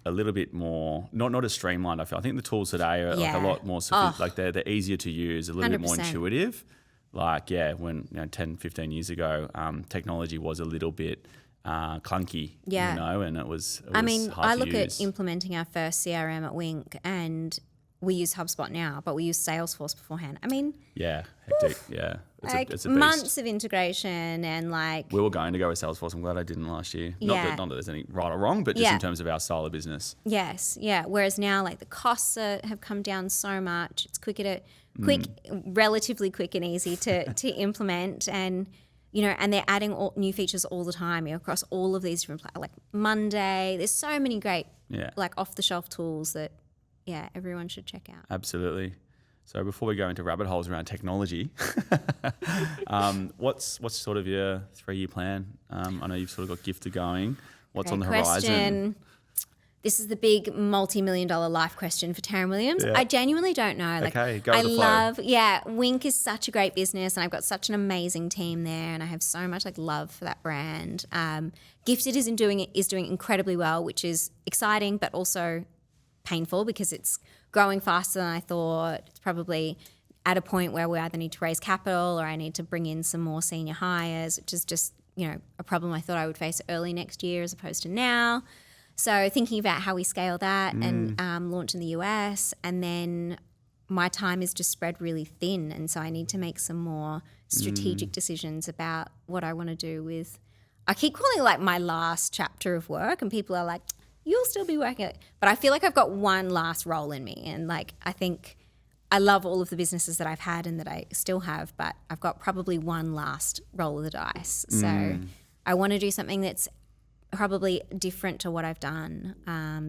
a little bit more not as streamlined. I think the tools today are like a lot more like they're easier to use, a little 100%. bit more intuitive. Like when 10, 15 years ago, technology was a little bit clunky, and it was hard I to look use. at implementing our first CRM at Wink, and we use HubSpot now, but we use Salesforce beforehand. I mean, hectic. Yeah, it's a beast. Months of integration and like. We were going to go with Salesforce. I'm glad I didn't last year. Not that there's any right or wrong, but just in terms of our style of business. Yes, yeah. Whereas now, like the costs have come down so much. It's relatively quick and easy to implement, and and they're adding new features all the time across all of these different like Monday. There's so many great like off the shelf tools that everyone should check out. Absolutely. So before we go into rabbit holes around technology, what's sort of your 3-year plan? I know you've sort of got Gifted going. What's on the horizon? This is the big multi-million-dollar life question for Taryn Williams. Yeah. I genuinely don't know. Like, okay, go with the flow. Wink is such a great business, and I've got such an amazing team there, and I have so much like love for that brand. Gifted is doing incredibly well, which is exciting, but also painful because it's growing faster than I thought. It's probably at a point where we either need to raise capital or I need to bring in some more senior hires, which is just a problem I thought I would face early next year as opposed to now. So thinking about how we scale that and launch in the US, and then my time is just spread really thin, and so I need to make some more strategic decisions about what I want to do with. I keep calling it like my last chapter of work, and people are like, "You'll still be working it," but I feel like I've got one last role in me, and like I think I love all of the businesses that I've had and that I still have, but I've got probably one last roll of the dice. So I want to do something that's probably different to what I've done.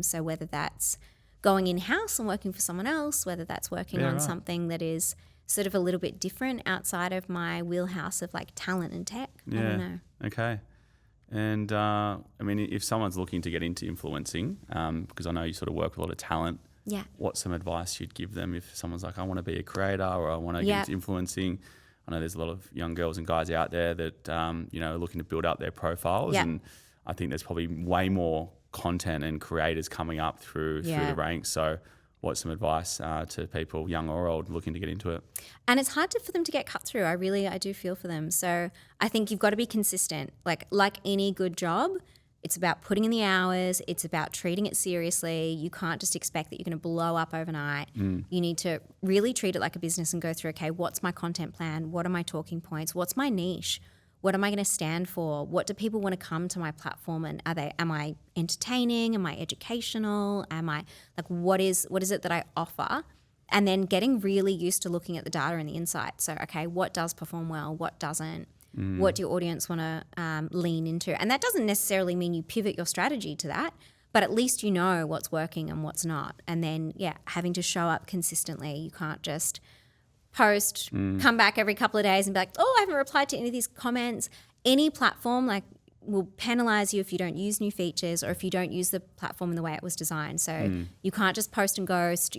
So whether that's going in-house and working for someone else, whether that's working on something that is sort of a little bit different outside of my wheelhouse of like talent and tech. I don't know. Okay. And I mean, if someone's looking to get into influencing, because I know you sort of work with a lot of talent, what's some advice you'd give them if someone's like, I want to be a creator or I want to get into influencing? I know there's a lot of young girls and guys out there that, are looking to build up their profiles. And I think there's probably way more content and creators coming up through the ranks. So what's some advice to people, young or old, looking to get into it? And it's hard for them to get cut through. I do feel for them. So I think you've got to be consistent. Like any good job, it's about putting in the hours. It's about treating it seriously. You can't just expect that you're going to blow up overnight. You need to really treat it like a business and go through, okay, what's my content plan? What are my talking points? What's my niche? What am I going to stand for? What do people want to come to my platform? And am I entertaining? Am I educational? Am I like, what is it that I offer? And then getting really used to looking at the data and the insights. So, okay, what does perform well? What doesn't? What do your audience want to lean into? And that doesn't necessarily mean you pivot your strategy to that, but at least you know what's working and what's not. And then, having to show up consistently. You can't just post, come back every couple of days and be like, oh, I haven't replied to any of these comments. Any platform will penalize you if you don't use new features or if you don't use the platform in the way it was designed. So you can't just post and ghost,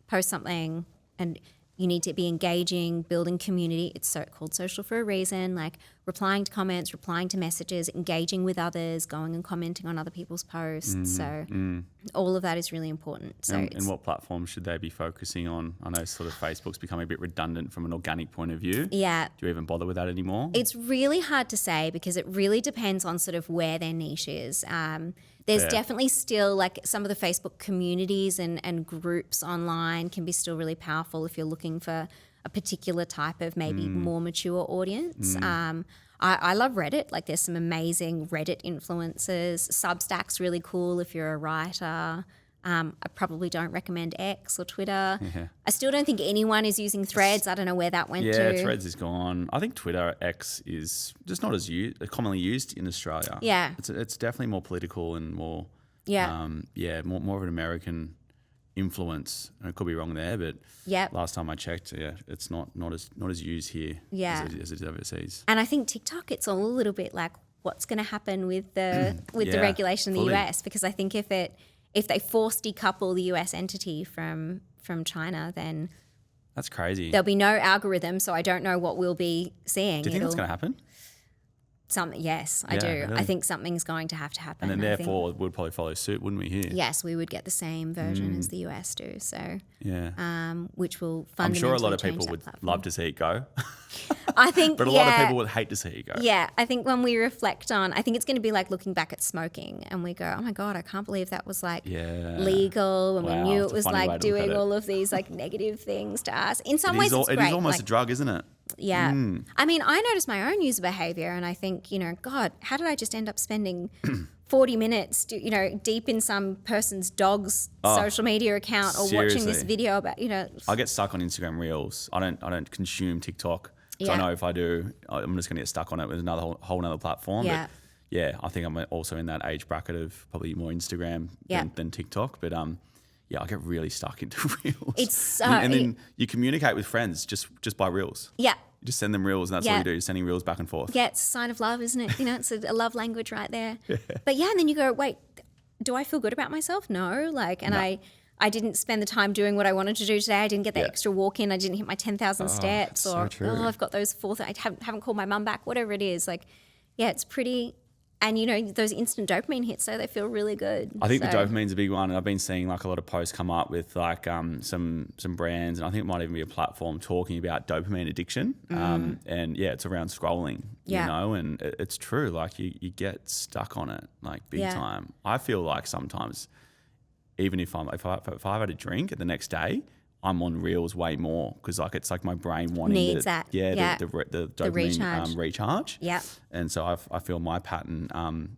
post something and you need to be engaging, building community. It's called social for a reason, like replying to comments, replying to messages, engaging with others, going and commenting on other people's posts. So all of that is really important. So and what platforms should they be focusing on? I know sort of Facebook's becoming a bit redundant from an organic point of view. Yeah. Do you even bother with that anymore? It's really hard to say because it really depends on sort of where their niche is. There's definitely still like some of the Facebook communities and groups online can be still really powerful if you're looking for a particular type of maybe more mature audience. I love Reddit. Like there's some amazing Reddit influencers. Substack's really cool if you're a writer. I probably don't recommend X or Twitter. Yeah. I still don't think anyone is using Threads. I don't know where that went to. Yeah, Threads is gone. I think Twitter, X is just not as commonly used in Australia. Yeah. It's definitely more political and more, more of an American influence. I could be wrong there, but last time I checked, it's not as used here as it is overseas. And I think TikTok, it's all a little bit like what's going to happen with the regulation in the US, because I think if they force decouple the US entity from China, then that's crazy. There'll be no algorithm, so I don't know what we'll be seeing. Do you think that's going to happen? Yes, I do. Really? I think something's going to have to happen. And then therefore we'd probably follow suit, wouldn't we, here? Yes, we would get the same version as the US do. So which will fundamentally I'm sure a lot of change people would platform. love to see it go. I think, but a lot of people would hate to see it go. Yeah, I think when we reflect on, I think it's going to be like looking back at smoking and we go, oh my God, I can't believe that was like legal, and we knew it was like doing all of these like negative things to us. In some ways, it's great. It is almost a drug, isn't it? Yeah. I mean, I notice my own user behavior and I think, God, how did I just end up spending 40 minutes, deep in some person's dog's social media account or watching this video about, I get stuck on Instagram Reels. I don't consume TikTok. Because I know if I do, I'm just going to get stuck on it with another whole another platform. Yeah. But I think I'm also in that age bracket of probably more Instagram than TikTok. But I get really stuck into Reels. It's so... And then you communicate with friends just by Reels. Yeah. You just send them Reels and that's all you do, you're sending Reels back and forth. Yeah, it's a sign of love, isn't it? It's a love language right there. Yeah. But and then you go, wait, do I feel good about myself? No. I didn't spend the time doing what I wanted to do today. I didn't get the extra walk in. I didn't hit my 10,000 steps. Or, I've got those I haven't called my mum back, whatever it is. It's pretty... And, those instant dopamine hits, so they feel really good. I think the dopamine's a big one. And I've been seeing a lot of posts come up with some brands, and I think it might even be a platform talking about dopamine addiction. And it's around scrolling, and it's true. You get stuck on it big time. I feel like sometimes, even if I've had a drink the next day, I'm on Reels way more because it's like my brain wanting needs that. The dopamine recharge. Yeah. And so I feel my pattern,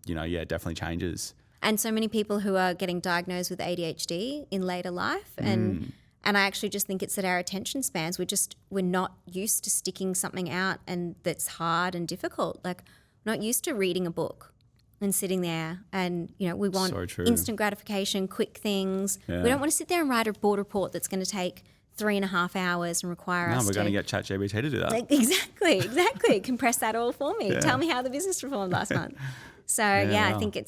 definitely changes. And so many people who are getting diagnosed with ADHD in later life, and I actually just think it's that our attention spans, we're not used to sticking something out and that's hard and difficult. We're not used to reading a book and sitting there, and we want instant gratification, quick things. We don't want to sit there and write a board report that's going to take 3.5 hours and require us. No, we're going to get ChatGPT to do that. Exactly. Compress that all for me. Tell me how the business performed last month. So I think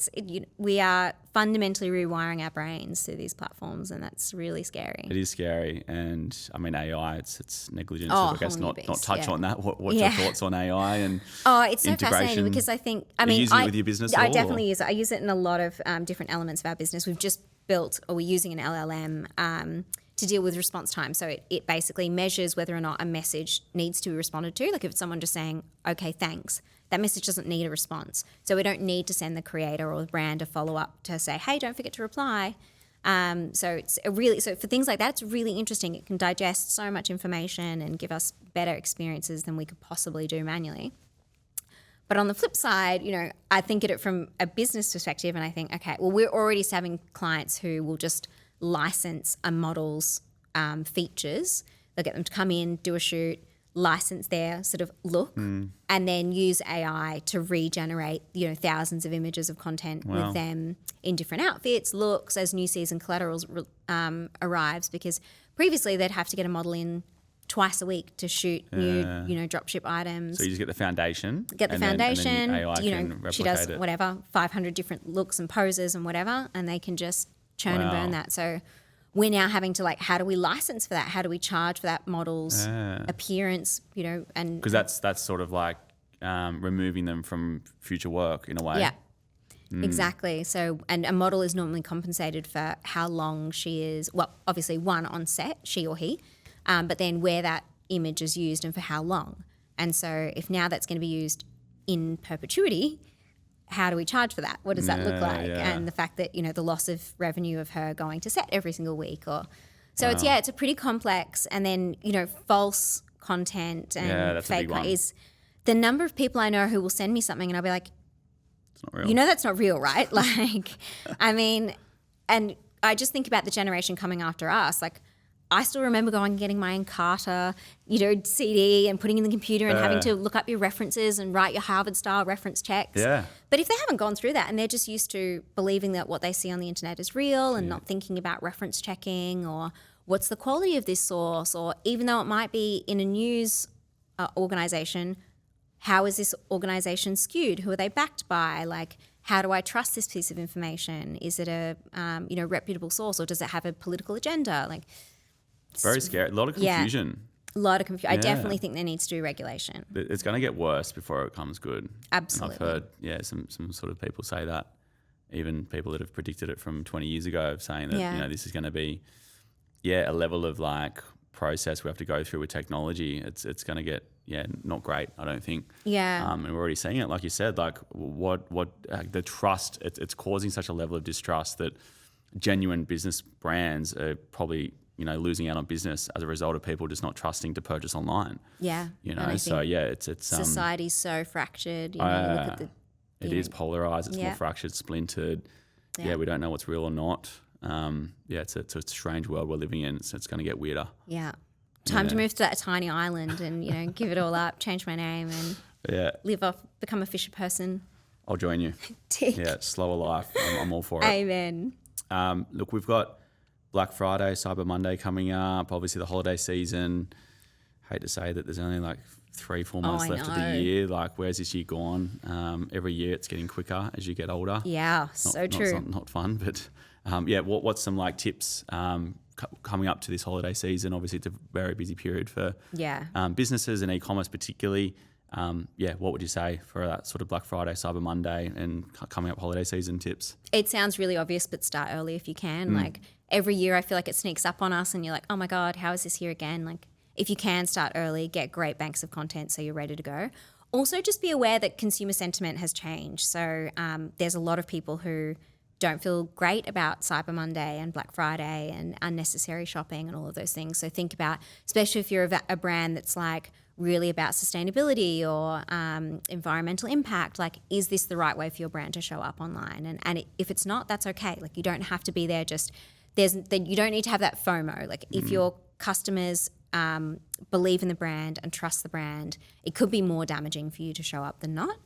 we are fundamentally rewiring our brains through these platforms, and that's really scary. It is scary, and I mean AI, it's negligent. So I guess not touch on that. What's your thoughts on AI and it's so fascinating because I think Are you using it with your business? I definitely use it. I use it in a lot of different elements of our business. We've just built, or we're using an LLM to deal with response time. So it basically measures whether or not a message needs to be responded to. Like if it's someone just saying, okay, thanks, that message doesn't need a response. So we don't need to send the creator or the brand a follow-up to say, hey, don't forget to reply. So for things like that, it's really interesting. It can digest so much information and give us better experiences than we could possibly do manually. But on the flip side, I think at it from a business perspective, and I think, okay, well, we're already having clients who will just license a model's features. They'll get them to come in, do a shoot, license their sort of look, and then use AI to regenerate, thousands of images of content with them in different outfits, looks, as new season collaterals arrives. Because previously they'd have to get a model in twice a week to shoot new, dropship items. So you just get the foundation. And then the AI can replicate she does it. whatever, 500 different looks and poses and whatever, and they can just churn and burn that. So we're now having to how do we license for that? How do we charge for that model's appearance, and... Because that's sort of removing them from future work in a way. Yeah. Exactly. So, and a model is normally compensated for how long she is, well, obviously one on set, she or he, but then where that image is used and for how long. And so if now that's going to be used in perpetuity, how do we charge for that? What does that look like? Yeah. And the fact that, the loss of revenue of her going to set every single week so it's a pretty complex, and then, false content and fake is the number of people I know who will send me something and I'll be like, not real. That's not real, right? And I just think about the generation coming after us. I still remember going and getting my Encarta, CD and putting in the computer and having to look up your references and write your Harvard-style reference checks. Yeah. But if they haven't gone through that and they're just used to believing that what they see on the internet is real and not thinking about reference checking or what's the quality of this source, or even though it might be in a news organisation, how is this organisation skewed? Who are they backed by? How do I trust this piece of information? Is it a reputable source, or does it have a political agenda? Very scary. A lot of confusion. A lot of confusion. I definitely think there needs to be regulation. It's going to get worse before it comes good. Absolutely. And I've heard, some sort of people say that. Even people that have predicted it from 20 years ago, saying that this is going to be, a level of process we have to go through with technology. It's going to get not great, I don't think. Yeah. And we're already seeing it, like you said, what the trust, it's causing such a level of distrust that genuine business brands are probably, losing out on business as a result of people just not trusting to purchase online. Yeah. It's society's so fractured. You look at it is polarized, it's more fractured, splintered. Yeah, we don't know what's real or not. It's a strange world we're living in. It's going to get weirder. Yeah. Time to move to that tiny island and, give it all up, change my name and live off, become a fisher person. I'll join you. Tick. Yeah, slower life. I'm all for it. Amen. Look, we've got Black Friday, Cyber Monday coming up, obviously the holiday season. Hate to say that there's only 3-4 months left of the year. Where's this year gone? Every year it's getting quicker as you get older. Yeah, so true. Not fun, but what's some tips coming up to this holiday season? Obviously it's a very busy period for businesses and e-commerce particularly. What would you say for that sort of Black Friday, Cyber Monday and coming up holiday season tips? It sounds really obvious, but start early if you can. Every year I feel like it sneaks up on us and you're like, oh my God, how is this here again? If you can start early, get great banks of content so you're ready to go. Also, just be aware that consumer sentiment has changed. So there's a lot of people who don't feel great about Cyber Monday and Black Friday and unnecessary shopping and all of those things. So think about, especially if you're a brand that's really about sustainability or environmental impact, is this the right way for your brand to show up online? And if it's not, that's okay. You don't have to be there you don't need to have that FOMO. If your customers believe in the brand and trust the brand, it could be more damaging for you to show up than not.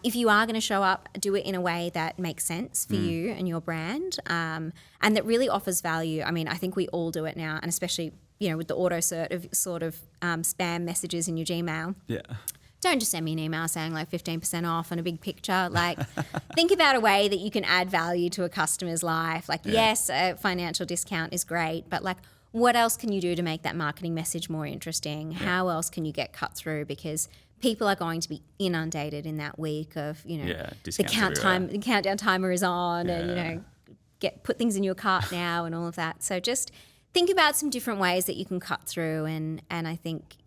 If you are going to show up, do it in a way that makes sense for you and your brand and that really offers value. I mean, I think we all do it now, and especially, with the auto sort of spam messages in your Gmail. Yeah. Don't just send me an email saying 15% off and a big picture. Think about a way that you can add value to a customer's life. Yes, a financial discount is great, but what else can you do to make that marketing message more interesting? Yeah. How else can you get cut through? Because people are going to be inundated in that week of, the countdown timer is on and, put things in your cart now and all of that. So just think about some different ways that you can cut through. And I think,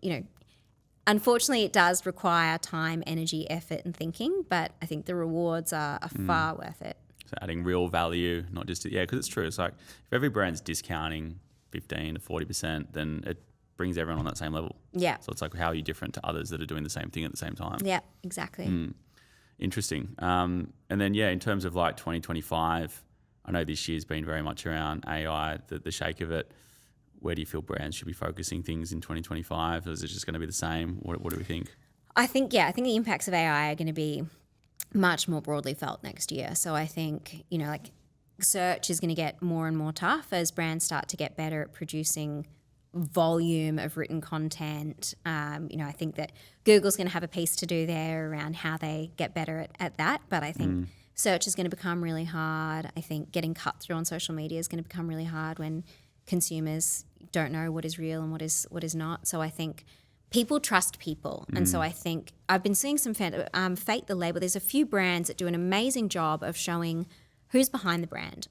unfortunately it does require time, energy, effort and thinking, but I think the rewards are far worth it. So adding real value, not just, because it's true. It's if every brand's discounting 15 to 40%, then it brings everyone on that same level. Yeah. So it's how are you different to others that are doing the same thing at the same time? Yeah, exactly. Interesting. And then, in terms of 2025, I know this year's been very much around AI, the shake of it. Where do you feel brands should be focusing things in 2025? Is it just going to be the same? What do we think? I think the impacts of AI are going to be much more broadly felt next year. So I think, search is going to get more and more tough as brands start to get better at producing volume of written content. I think that Google's going to have a piece to do there around how they get better at that. But I think search is going to become really hard. I think getting cut through on social media is going to become really hard when consumers don't know what is real and what is not. So I think people trust people. And so I think I've been seeing some Fate the Label. There's a few brands that do an amazing job of showing who's behind the brand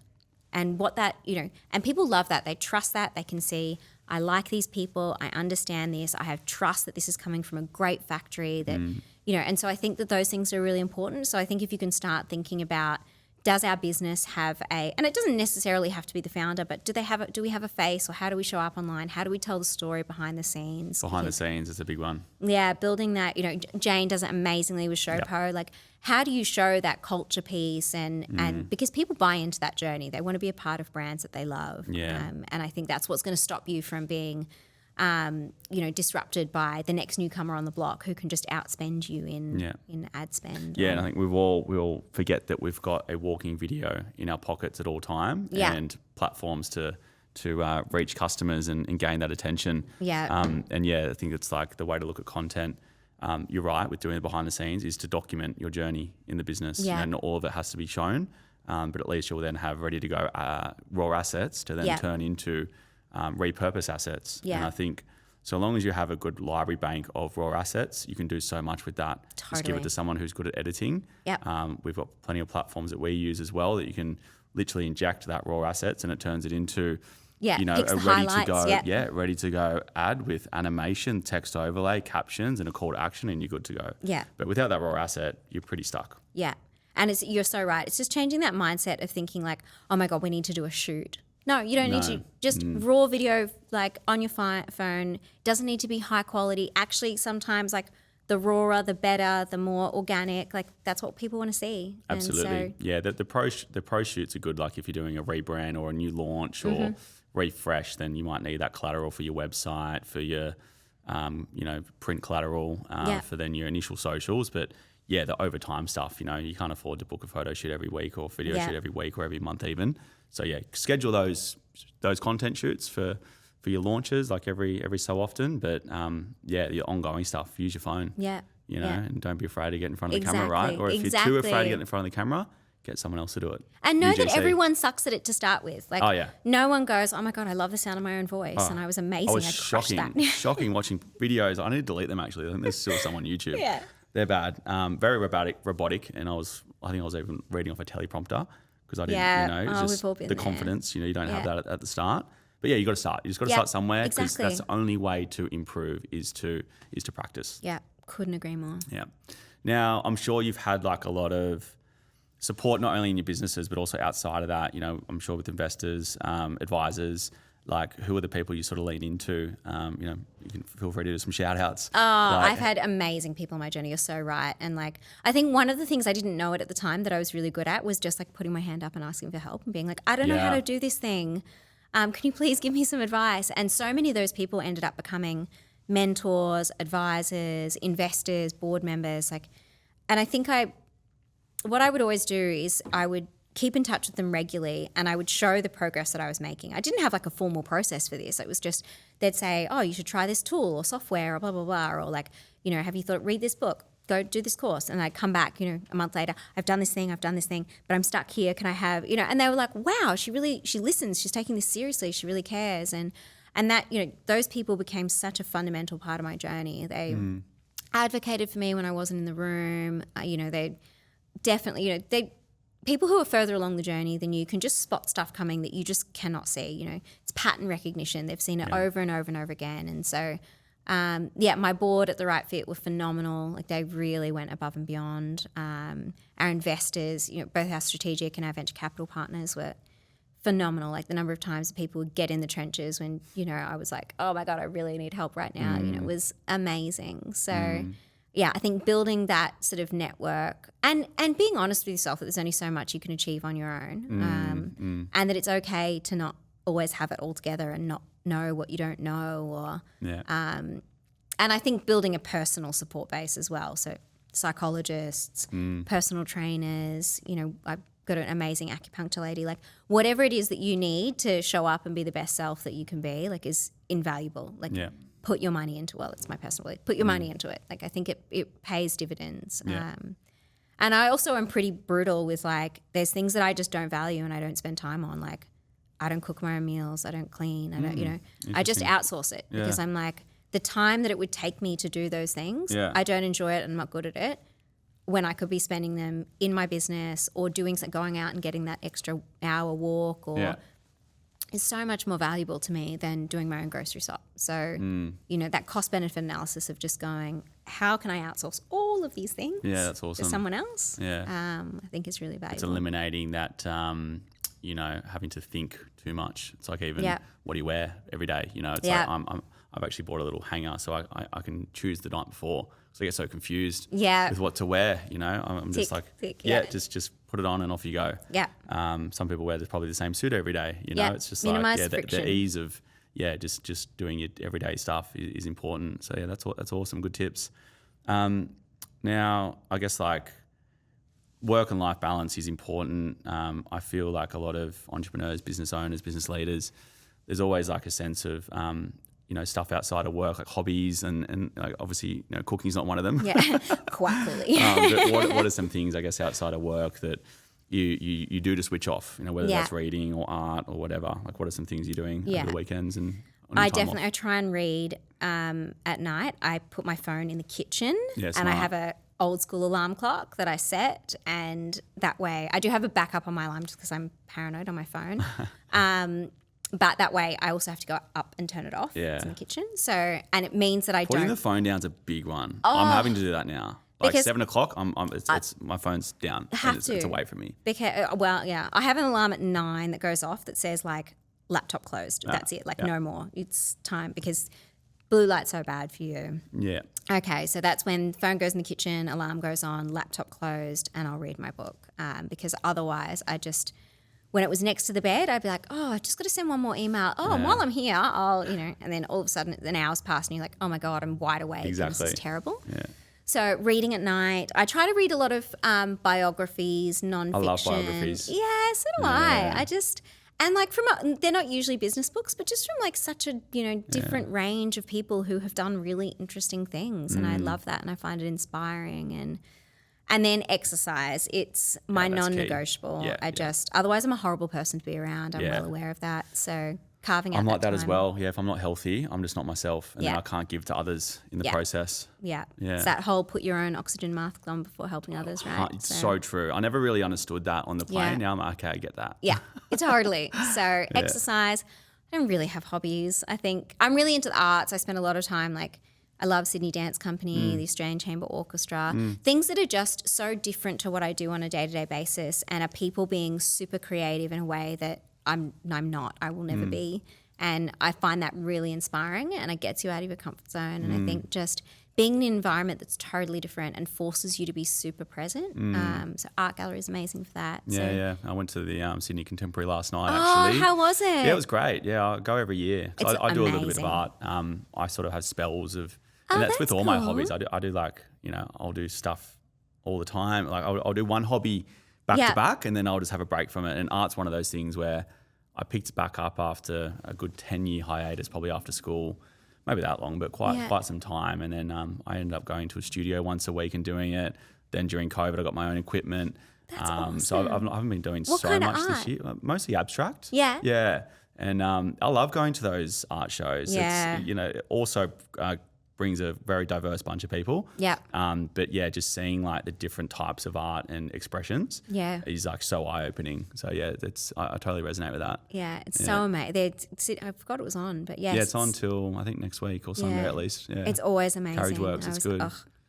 and what that, and people love that. They trust that. They can see, I like these people. I understand this. I have trust that this is coming from a great factory that, and so I think that those things are really important. So I think if you can start thinking about, does our business have and it doesn't necessarily have to be the founder, but do we have a face, or how do we show up online? How do we tell the story behind the scenes? Behind the scenes is a big one. Yeah, building that, Jane does it amazingly with Showpo. Like, how do you show that culture piece? And because people buy into that journey. They want to be a part of brands that they love. Yeah. And I think that's what's going to stop you from being disrupted by the next newcomer on the block who can just outspend you in ad spend. Yeah, and I think we all forget that we've got a walking video in our pockets at all time, and platforms to reach customers and gain that attention. Yeah. I think it's like the way to look at content. You're right, with doing it behind the scenes is to document your journey in the business. Yeah. And not all of it has to be shown, but at least you'll then have ready to go raw assets to then turn into repurpose assets. Yeah. And I think so long as you have a good library bank of raw assets, you can do so much with that. Totally. Just give it to someone who's good at editing. Yep. We've got plenty of platforms that we use as well that you can literally inject that raw assets and it turns it into a ready to go ad with animation, text overlay, captions, and a call to action, and you're good to go. Yeah. But without that raw asset, you're pretty stuck. Yeah. And you're so right. It's just changing that mindset of thinking like, oh my God, we need to do a shoot. No, you don't need to. Just raw video, like on your phone. Doesn't need to be high quality. Actually, sometimes like the rawer, the better, the more organic. Like that's what people want to see. Absolutely. The pro shoots are good. Like if you're doing a rebrand or a new launch or refresh, then you might need that collateral for your website, for your print collateral, for then your initial socials. But the overtime stuff, you can't afford to book a photo shoot every week or video shoot every week or every month even. So schedule those content shoots for your launches like every so often. But your ongoing stuff, use your phone. Yeah. And don't be afraid to get in front of the camera, right? Or if you're too afraid to get in front of the camera, get someone else to do it. And know that everyone sucks at it to start with. Like, no one goes, oh my God, I love the sound of my own voice. And I was amazing. I shocking watching videos. I need to delete them actually. I think there's still some on YouTube. Yeah. They're bad. Very robotic. And I think I was even reading off a teleprompter because I didn't, it's just the there. Confidence, you don't have that at the start. But you got to start. You just got to start somewhere because that's the only way to improve is to practice. Yeah. Couldn't agree more. Yeah. Now, I'm sure you've had like a lot of support not only in your businesses but also outside of that. I'm sure with investors, advisors, like who are the people you sort of lean into? You can feel free to do some shout outs. I've had amazing people on my journey. You're so right. And like, I think one of the things I didn't know it at the time that I was really good at was just like putting my hand up and asking for help and being like, I don't know how to do this thing. Can you please give me some advice? And so many of those people ended up becoming mentors, advisors, investors, board members. And I think what I would always do is I would keep in touch with them regularly and I would show the progress that I was making. I didn't have like a formal process for this. It was just, they'd say, oh, you should try this tool or software or blah, blah, blah. Or like, have you read this book? Go do this course. And I'd come back, a month later, I've done this thing, but I'm stuck here. Can I have, and they were like, wow, she listens. She's taking this seriously. She really cares. And that, those people became such a fundamental part of my journey. They advocated for me when I wasn't in the room. They definitely, people who are further along the journey than you can just spot stuff coming that you just cannot see. It's pattern recognition. They've seen it over and over and over again. And so, my board at The Right Fit were phenomenal. Like they really went above and beyond. Our investors, both our strategic and our venture capital partners were phenomenal. Like the number of times people would get in the trenches when, I was like, oh my God, I really need help right now. It was amazing. So I think building that sort of network and being honest with yourself that there's only so much you can achieve on your own, and that it's okay to not always have it all together and not know what you don't know, and I think building a personal support base as well. So psychologists, personal trainers, I got an amazing acupuncture lady. Like whatever it is that you need to show up and be the best self that you can be, like is invaluable. Like put your money into, well, it's my personal belief, put your money into it. Like I think it pays dividends. Yeah. And I also am pretty brutal with like, there's things that I just don't value and I don't spend time on. Like I don't cook my own meals. I don't clean. I don't, you know, I just outsource it because I'm like, the time that it would take me to do those things, I don't enjoy it and I'm not good at it, when I could be spending them in my business or doing going out and getting that extra hour walk or is so much more valuable to me than doing my own grocery shop. So, you know, that cost benefit analysis of just going, how can I outsource all of these things that's awesome. to someone else? Yeah. I think is really valuable. It's eliminating that, you know, having to think too much. It's like even what do you wear every day? You know, it's like I've actually bought a little hanger so I can choose the night before. So I get so confused with what to wear, you know. I'm just like, just put it on and off you go. Yeah. Some people wear probably the same suit every day, you know. It's just minimize like, the ease of, just doing your everyday stuff is important. So, that's awesome. Good tips. Now, I guess like work and life balance is important. I feel like a lot of entrepreneurs, business owners, business leaders, there's always like a sense of, you know, stuff outside of work, like hobbies and like obviously, you know, cooking's not one of them. Yeah, quite clearly. But what are some things, I guess, outside of work that you do to switch off, you know, whether that's reading or art or whatever? Like what are some things you're doing over the weekends and on your time off? I try and read at night. I put my phone in the kitchen and I have a old school alarm clock that I set, and that way I do have a backup on my alarm just because I'm paranoid on my phone. But that way I also have to go up and turn it off. It's in the kitchen. So, and it means that Putting the phone down's a big one. I'm having to do that now. Like because 7 o'clock, it's my phone's down. It's away from me. Because, I have an alarm at 9 that goes off that says like laptop closed. That's it. Like no more. It's time because blue light's so bad for you. Yeah. Okay, so that's when phone goes in the kitchen, alarm goes on, laptop closed, and I'll read my book. Because otherwise when it was next to the bed, I'd be like, oh, I've just got to send one more email. Oh, and while I'm here, I'll, you know, and then all of a sudden an hour's passed and you're like, oh my God, I'm wide awake. Exactly. This is terrible. Yeah. So reading at night, I try to read a lot of biographies, nonfiction. I love biographies. Yeah, so do I. And like they're not usually business books, but just from like such a, you know, different range of people who have done really interesting things. And I love that and I find it inspiring. And then exercise, it's my non-negotiable. Otherwise I'm a horrible person to be around. I'm well aware of that. So carving out I'm like that time. as well. Yeah, if I'm not healthy, I'm just not myself. And then I can't give to others in the process. Yeah. It's that whole put your own oxygen mask on before helping others, right? It's so true. I never really understood that on the plane. Now I'm like, okay, I get that. Yeah, totally. So exercise. I don't really have hobbies. I think I'm really into the arts. I spend a lot of time like, I love Sydney Dance Company, the Australian Chamber Orchestra, things that are just so different to what I do on a day-to-day basis and are people being super creative in a way that I'm not, I will never be. And I find that really inspiring and it gets you out of your comfort zone. And I think just being in an environment that's totally different and forces you to be super present. So art gallery is amazing for that. Yeah. I went to the Sydney Contemporary last night actually. Oh, how was it? Yeah, it was great. Yeah, I go every year. So I do a little bit of art. I sort of have spells of... And that's with all my hobbies. I do like, you know, I'll do stuff all the time. Like I'll do one hobby back to back and then I'll just have a break from it. And art's one of those things where I picked it back up after a good 10-year hiatus, probably after school, maybe that long, but quite some time. And then I ended up going to a studio once a week and doing it. Then during COVID, I got my own equipment. That's awesome. So I haven't been doing what so kind much of art? this year. Mostly abstract. Yeah. Yeah. And I love going to those art shows. Yeah. It's, you know, it also brings a very diverse bunch of people. Yeah. But yeah, just seeing like the different types of art and expressions is like so eye-opening. So yeah, I totally resonate with that. Yeah, it's so amazing. I forgot it was on, but yes. Yeah, it's on till I think next week or somewhere at least. Yeah. It's always amazing. Carriage Works, it's good.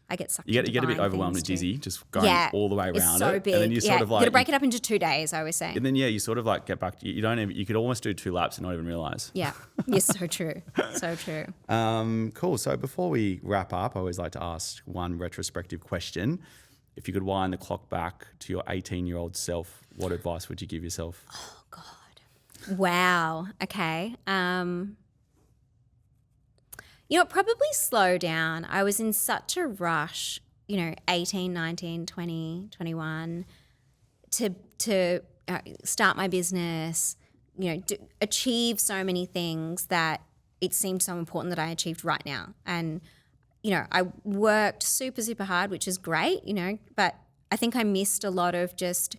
I get sucked You get a bit overwhelmed and dizzy just going all the way around it's so it. big. And then you sort of like... You got to break it up into 2 days, I always say. And then, you sort of like get back... You could almost do 2 laps and not even realise. Yeah. Yes, so true. So true. Cool. So before we wrap up, I always like to ask one retrospective question. If you could wind the clock back to your 18-year-old self, what advice would you give yourself? Oh, God. Wow. Okay. You know, probably slow down. I was in such a rush, 18, 19, 20, 21, to start my business, achieve so many things that it seemed so important that I achieved right now. And, I worked super, super hard, which is great, but I think I missed a lot of just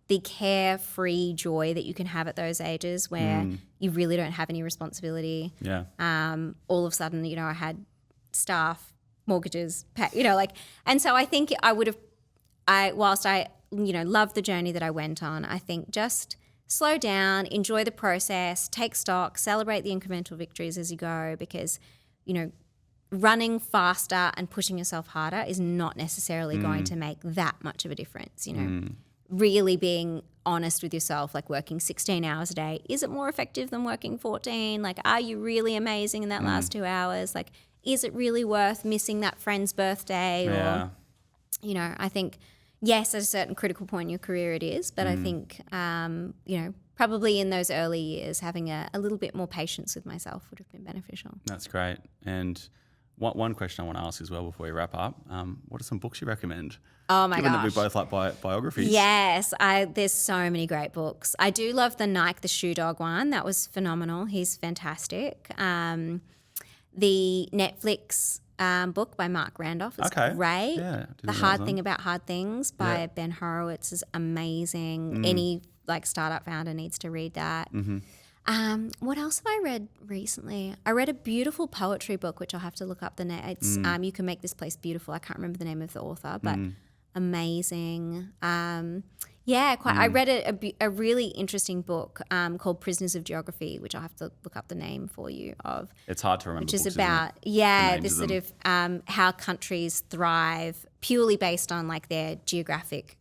the carefree joy that you can have at those ages where you really don't have any responsibility. Yeah. All of a sudden, I had staff, mortgages, and so I think whilst I love the journey that I went on, I think just slow down, enjoy the process, take stock, celebrate the incremental victories as you go, because, running faster and pushing yourself harder is not necessarily going to make that much of a difference, Really being honest with yourself, like working 16 hours a day, is it more effective than working 14? Like, are you really amazing in that last 2 hours? Like, is it really worth missing that friend's birthday? Yeah. Or, I think, yes, at a certain critical point in your career it is, but I think, probably in those early years, having a little bit more patience with myself would have been beneficial. That's great. And one question I want to ask as well before we wrap up, what are some books you recommend? Oh my gosh. Given that we both like biographies. Yes, there's so many great books. I do love the Nike the Shoe Dog one. That was phenomenal. He's fantastic. The Netflix book by Mark Randolph is great. Yeah, The Hard Thing About Hard Things by Ben Horowitz is amazing. Any startup founder needs to read that. What else have I read recently? I read a beautiful poetry book, which I'll have to look up the name. It's You Can Make This Place Beautiful. I can't remember the name of the author, but amazing. I read a really interesting book called Prisoners of Geography, which I'll have to look up the name for you of. It's hard to remember. Which is about this sort of how countries thrive purely based on like their geographic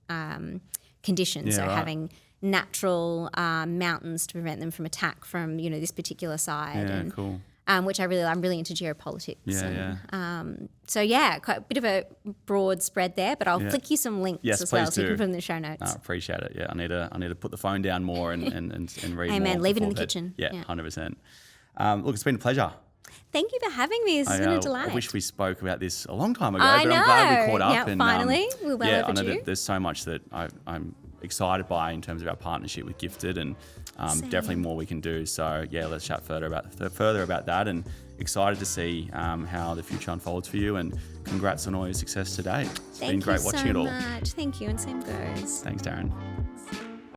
conditions. Having natural mountains to prevent them from attack from this particular side. Cool. Which I'm really into geopolitics. Quite a bit of a broad spread there, but I'll flick you some links as well, so you can put them in the show notes. I appreciate it. Yeah, I need to put the phone down more and read more. Amen. Leave it in the kitchen. Yeah, 100%. Look, it's been a pleasure. Thank you for having me. It's been a delight. I wish we spoke about this a long time ago, I but know. I'm glad we caught up. Yeah, finally. We're well overdue. I know that there's so much that I'm excited by in terms of our partnership with Gifted, and definitely more we can do. So let's chat further about that, and excited to see how the future unfolds for you, and congrats on all your success today. It's been great watching it all. Thank you so much. Thank you, and same goes. Thanks, Taryn.